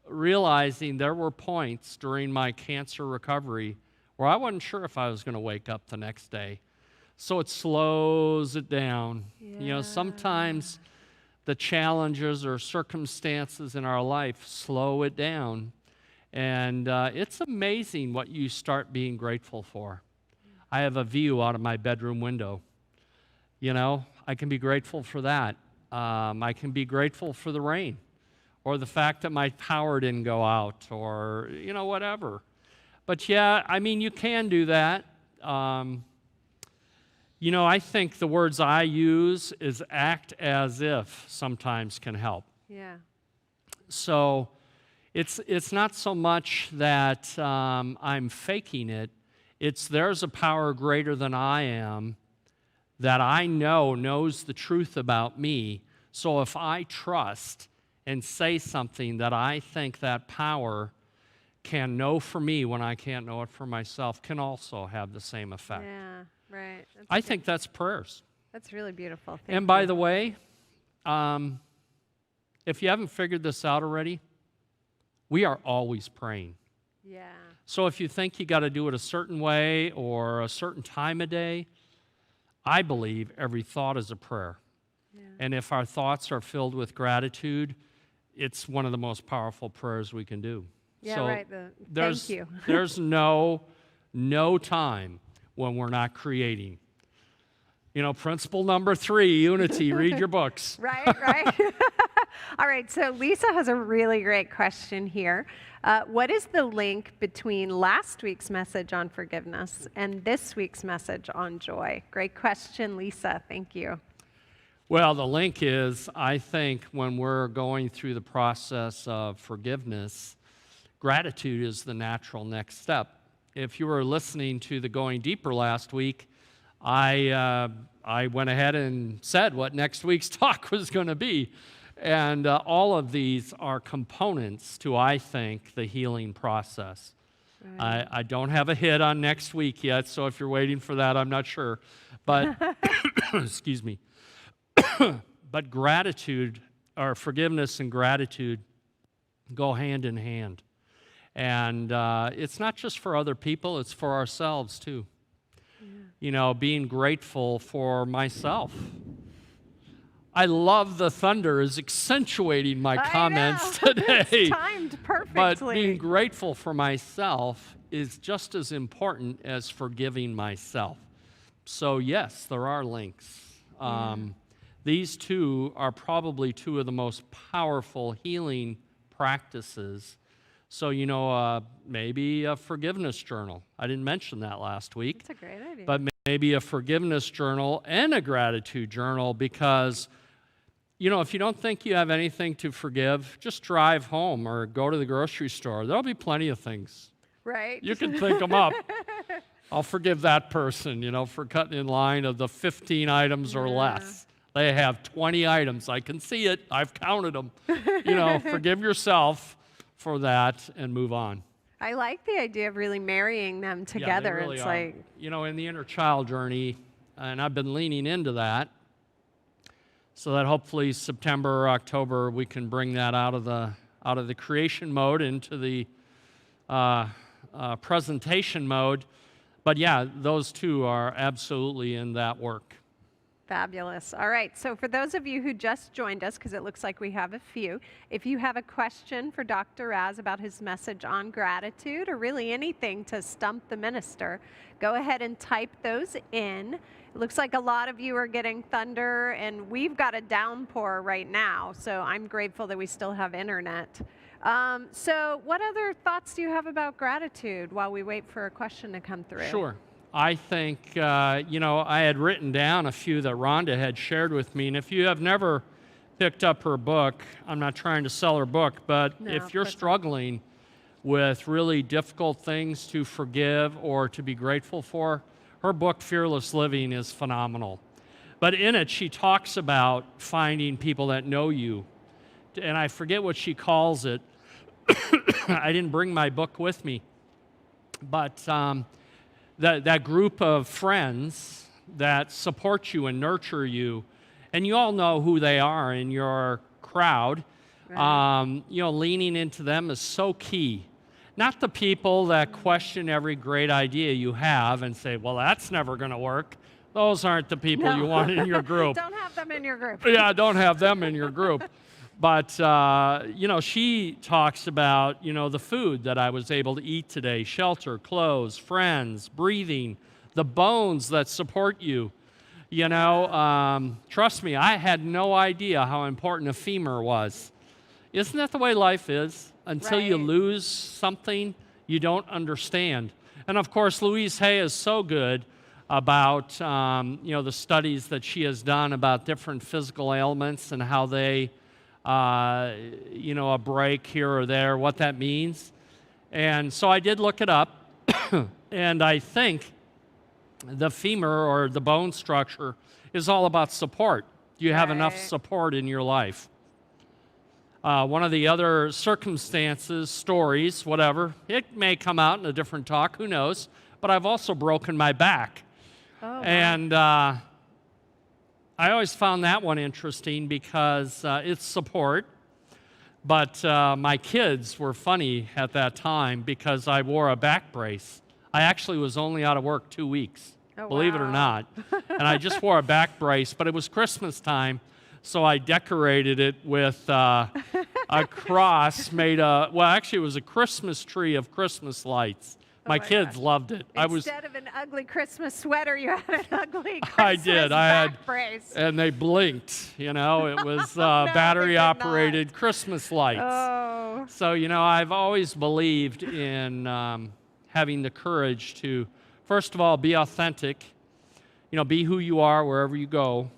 realizing there were points during my cancer recovery where I wasn't sure if I was going to wake up the next day. So it slows it down. Sometimes the challenges or circumstances in our life slow it down. And it's amazing what you start being grateful for. I have a view out of my bedroom window. I can be grateful for that. I can be grateful for the rain or the fact that my power didn't go out or, whatever. But you can do that. I think the words I use is act as if sometimes can help. Yeah. So it's not so much that I'm faking it. It's there's a power greater than I am that I knows the truth about me. So if I trust and say something that I think that power can know for me when I can't know it for myself, can also have the same effect. Yeah, right. I think that's prayers. That's really beautiful. Thank And by you. the way, if you haven't figured this out already, we are always praying. Yeah. So if you think you got to do it a certain way or a certain time of day, I believe every thought is a prayer. Yeah. And if our thoughts are filled with gratitude, it's one of the most powerful prayers we can do. Yeah, so right. there's, Thank you. there's no time when we're not creating. You know, principle number 3, unity, read your books. Right, right. All right, so Lisa has a really great question here. What is the link between last week's message on forgiveness and this week's message on joy? Great question, Lisa. Thank you. Well, the link is, I think, when we're going through the process of forgiveness, gratitude is the natural next step. If you were listening to the Going Deeper last week, I went ahead and said what next week's talk was going to be. And all of these are components to, I think, the healing process. Right. I don't have a hit on next week yet, so if you're waiting for that, I'm not sure. But, excuse me. But gratitude, or forgiveness and gratitude, go hand in hand. And it's not just for other people, it's for ourselves too. Yeah. You know, being grateful for myself. I love the thunder is accentuating my comments today. It's timed perfectly. But being grateful for myself is just as important as forgiving myself. So yes, there are links. These two are probably two of the most powerful healing practices. So, you know, maybe a forgiveness journal. I didn't mention that last week. That's a great idea. But maybe a forgiveness journal and a gratitude journal, because, you know, if you don't think you have anything to forgive, just drive home or go to the grocery store. There'll be plenty of things. Right. You can think them up. I'll forgive that person, you know, for cutting in line of the 15 items or less. They have 20 items. I can see it. I've counted them. You know, forgive yourself for that and move on. I like the idea of really marrying them together. Yeah, they really it's are. like, you know, in the inner child journey, and I've been leaning into that, so that hopefully September or October we can bring that out of the creation mode into the presentation mode. But yeah, those two are absolutely in that work. fabulous. All right, so for those of you who just joined us, because it looks like we have a few, if you have a question for Dr. Raz about his message on gratitude, or really anything to stump the minister, go ahead and type those in. It looks like a lot of you are getting thunder, and we've got a downpour right now, so I'm grateful that we still have internet. So what other thoughts do you have about gratitude while we wait for a question to come through? Sure. I think, you know, I had written down a few that Rhonda had shared with me, and if you have never picked up her book, I'm not trying to sell her book, but if you're struggling with really difficult things to forgive or to be grateful for, her book, Fearless Living, is phenomenal. But in it, she talks about finding people that know you, and I forget what she calls it. I didn't bring my book with me, but that group of friends that support you and nurture you, and you all know who they are in your crowd, right. You know, leaning into them is so key. Not the people that question every great idea you have and say, well, that's never going to work. Those aren't the people you want in your group. Don't have them in your group. Yeah, don't have them in your group. But, you know, she talks about, you know, the food that I was able to eat today, shelter, clothes, friends, breathing, the bones that support you. You know, trust me, I had no idea how important a femur was. Isn't that the way life is? Until you lose something, you don't understand. And, of course, Louise Hay is so good about, you know, the studies that she has done about different physical ailments and how they... you know, a break here or there, what that means. And so I did look it up, and I think the femur or the bone structure is all about support. Do you have enough support in your life? One of the other circumstances, stories, whatever, it may come out in a different talk, who knows, but I've also broken my back. Oh, and I always found that one interesting because it's support, but my kids were funny at that time because I wore a back brace. I actually was only out of work 2 weeks, believe it or not, and I just wore a back brace, but it was Christmas time, so I decorated it with a cross made well, actually it was a Christmas tree of Christmas lights My my kids gosh. loved it. Instead of an ugly Christmas sweater, you had an ugly Christmas I did. I had, back brace. and they blinked. You know, it was No, they did battery-operated Christmas lights. Oh, So, you know, I've always believed in having the courage to, first of all, be authentic. You know, be who you are wherever you go.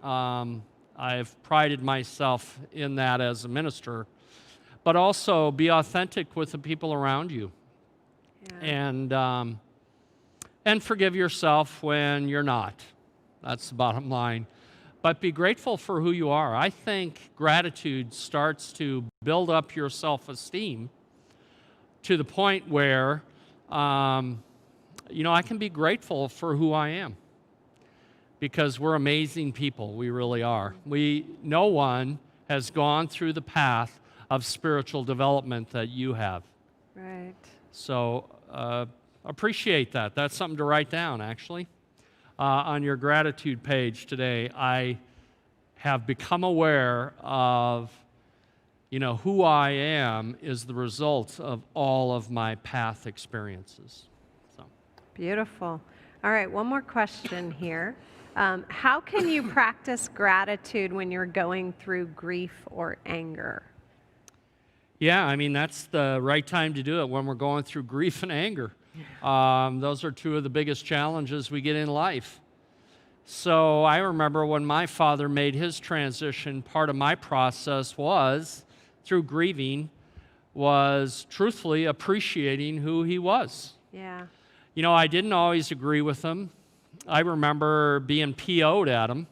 I've prided myself in that as a minister, but also be authentic with the people around you, and forgive yourself when you're not. That's the bottom line. But be grateful for who you are. I think gratitude starts to build up your self-esteem to the point where, you know, I can be grateful for who I am. Because we're amazing people, we really are. No one has gone through the path of spiritual development that you have. right. So appreciate that. That's something to write down, actually. On your gratitude page today, I have become aware of, you know, who I am is the result of all of my path experiences. So. Beautiful. All right, one more question here. How can you practice gratitude when you're going through grief or anger? Yeah, I mean, that's the right time to do it when we're going through grief and anger. Those are two of the biggest challenges we get in life. So I remember when my father made his transition, part of my process was, through grieving, was truthfully appreciating who he was. Yeah. You know, I didn't always agree with him. I remember being PO'd at him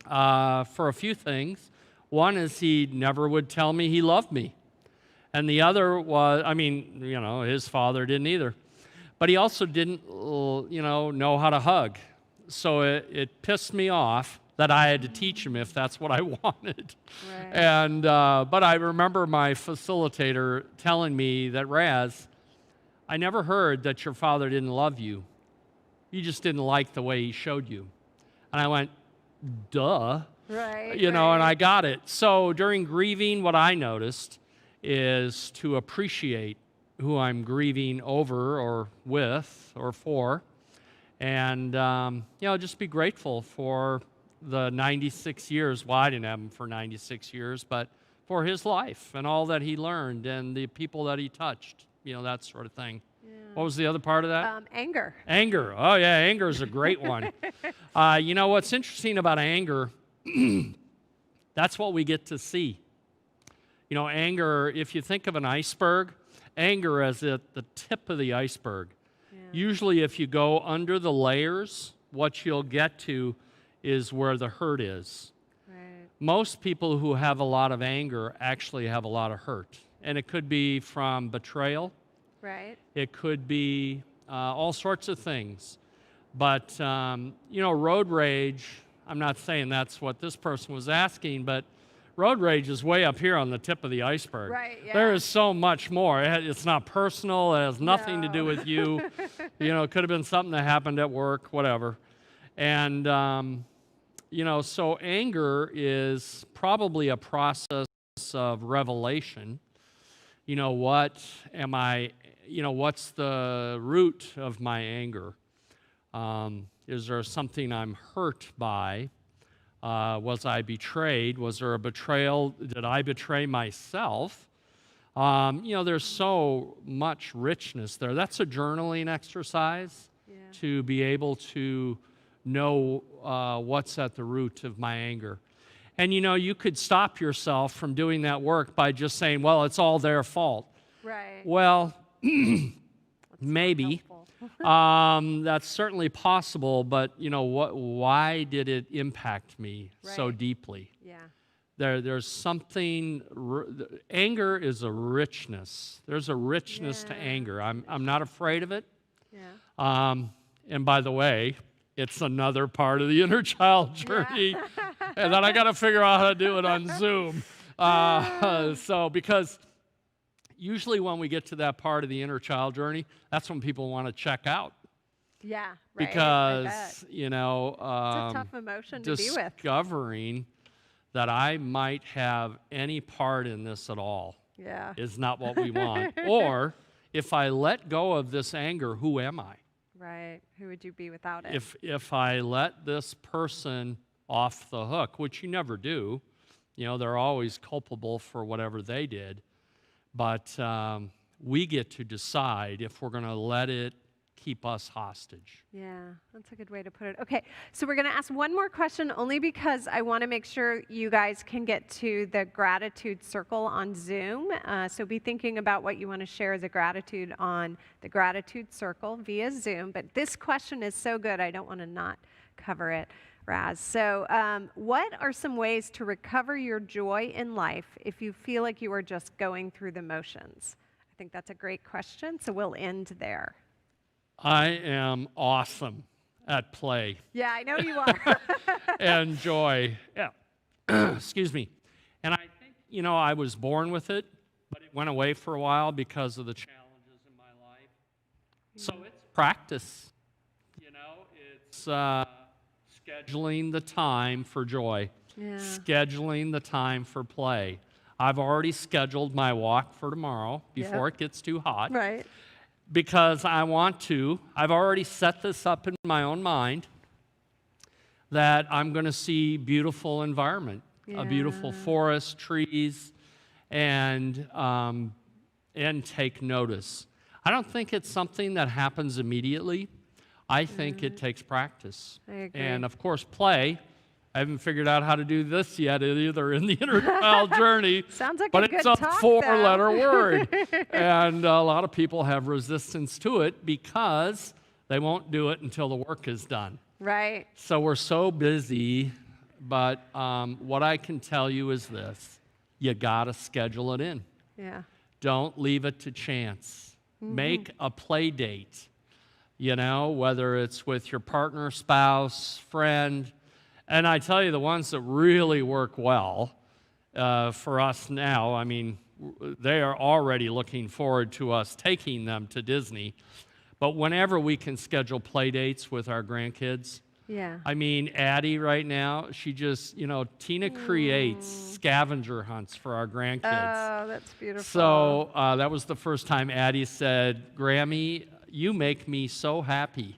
for a few things. One is he never would tell me he loved me. And the other was, I mean, you know, his father didn't either. But he also didn't, you know how to hug. So it pissed me off that I had to teach him if that's what I wanted. Right. And but I remember my facilitator telling me that, Raz, I never heard that your father didn't love you. You just didn't like the way he showed you. And I went, duh. Right. You know, and I got it. So during grieving, what I noticed is to appreciate who I'm grieving over or with or for. And, you know, just be grateful for the 96 years. Well, I didn't have him for 96 years, but for his life and all that he learned and the people that he touched, you know, that sort of thing. What was the other part of that? Anger. Anger. Oh, yeah, anger is a great one. You know, what's interesting about anger, that's what we get to see. You know, anger, if you think of an iceberg, anger is at the tip of the iceberg. Yeah. Usually, if you go under the layers, what you'll get to is where the hurt is. Right. Most people who have a lot of anger actually have a lot of hurt. And it could be from betrayal. Right. It could be all sorts of things. But, you know, road rage, I'm not saying that's what this person was asking, but road rage is way up here on the tip of the iceberg. Right, yeah. There is so much more. It's not personal. It has nothing to do with you. You know, it could have been something that happened at work, whatever. And, you know, so anger is probably a process of revelation. You know, what am I... You know, what's the root of my anger? Is there something I'm hurt by? Was I betrayed? Was there a betrayal? Did I betray myself? You know, there's so much richness there. That's a journaling exercise to be able to know what's at the root of my anger. And, you know, you could stop yourself from doing that work by just saying, well, it's all their fault. Right. Well, maybe. That's certainly possible, but you know what? Why did it impact me so deeply? Yeah. There's something. Anger is a richness. There's a richness to anger. I'm not afraid of it. Yeah. And by the way, it's another part of the inner child journey, and then I got to figure out how to do it on Zoom. So because. Usually when we get to that part of the inner child journey, that's when people want to check out. Yeah, right. Because, you know, it's a tough emotion to be with. Discovering that I might have any part in this at all is not what we want. Or if I let go of this anger, who am I? Right. Who would you be without it? If I let this person off the hook, which you never do, they're always culpable for whatever they did, but we get to decide if we're going to let it keep us hostage. Yeah, that's a good way to put it. Okay, so we're going to ask one more question only because I want to make sure you guys can get to the gratitude circle on Zoom. So be thinking about what you want to share as a gratitude on the gratitude circle via Zoom. But this question is so good, I don't want to not cover it, Raz. So what are some ways to recover your joy in life if you feel like you are just going through the motions? I think that's a great question, so we'll end there. I am awesome at play. Yeah, I know you are. And joy. Yeah. Excuse me. And I think, I was born with it, but it went away for a while because of the challenges in my life. So it's practice. It's scheduling the time for joy, scheduling the time for play. I've already scheduled my walk for tomorrow before it gets too hot. Right. Because I've already set this up in my own mind that I'm going to see beautiful environment, a beautiful forest, trees, and take notice. I don't think it's something that happens immediately. I think it takes practice. I agree. And of course, play. I haven't figured out how to do this yet either in the inner child journey. Sounds like but a good it's a talk, four-letter word. And a lot of people have resistance to it because they won't do it until the work is done. Right. So we're so busy, but what I can tell you is this. You got to schedule it in. Yeah. Don't leave it to chance. Make a play date, whether it's with your partner, spouse, friend. And I tell you, the ones that really work well for us now, they are already looking forward to us taking them to Disney. But whenever we can schedule play dates with our grandkids, Addie right now, she just, Tina creates scavenger hunts for our grandkids. Oh, that's beautiful. So that was the first time Addie said, Grammy, you make me so happy.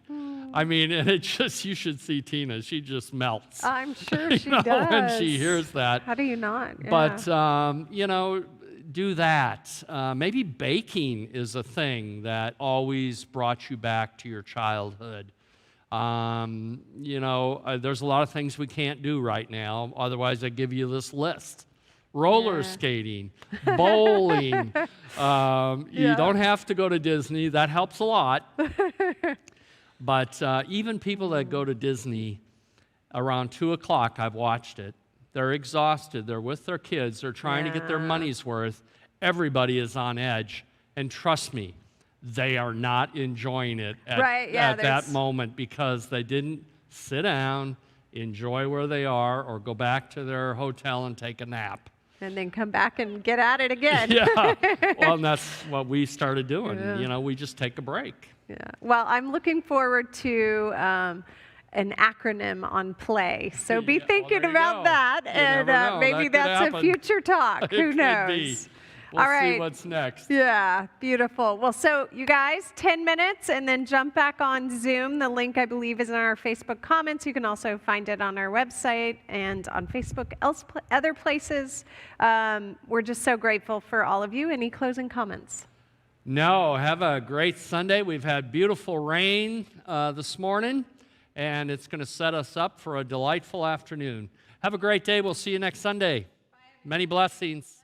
And it just, you should see Tina. She just melts. I'm sure she does. When she hears that. How do you not? Yeah. But, do that. Maybe baking is a thing that always brought you back to your childhood. There's a lot of things we can't do right now. Otherwise, I give you this list. Roller skating, bowling. You don't have to go to Disney. That helps a lot. But even people that go to Disney around 2 o'clock, I've watched it. They're exhausted. They're with their kids. They're trying to get their money's worth. Everybody is on edge. And trust me, they are not enjoying it at that moment because they didn't sit down, enjoy where they are, or go back to their hotel and take a nap. And then come back and get at it again. Well, and that's what we started doing. We just take a break. Yeah. Well, I'm looking forward to an acronym on play. So be thinking about that. And maybe that's a future talk. Who knows? We'll see what's next. Yeah, beautiful. Well, so you guys, 10 minutes and then jump back on Zoom. The link, I believe, is in our Facebook comments. You can also find it on our website and on Facebook, other places. We're just so grateful for all of you. Any closing comments? No, have a great Sunday. We've had beautiful rain this morning, and it's going to set us up for a delightful afternoon. Have a great day. We'll see you next Sunday. Many blessings.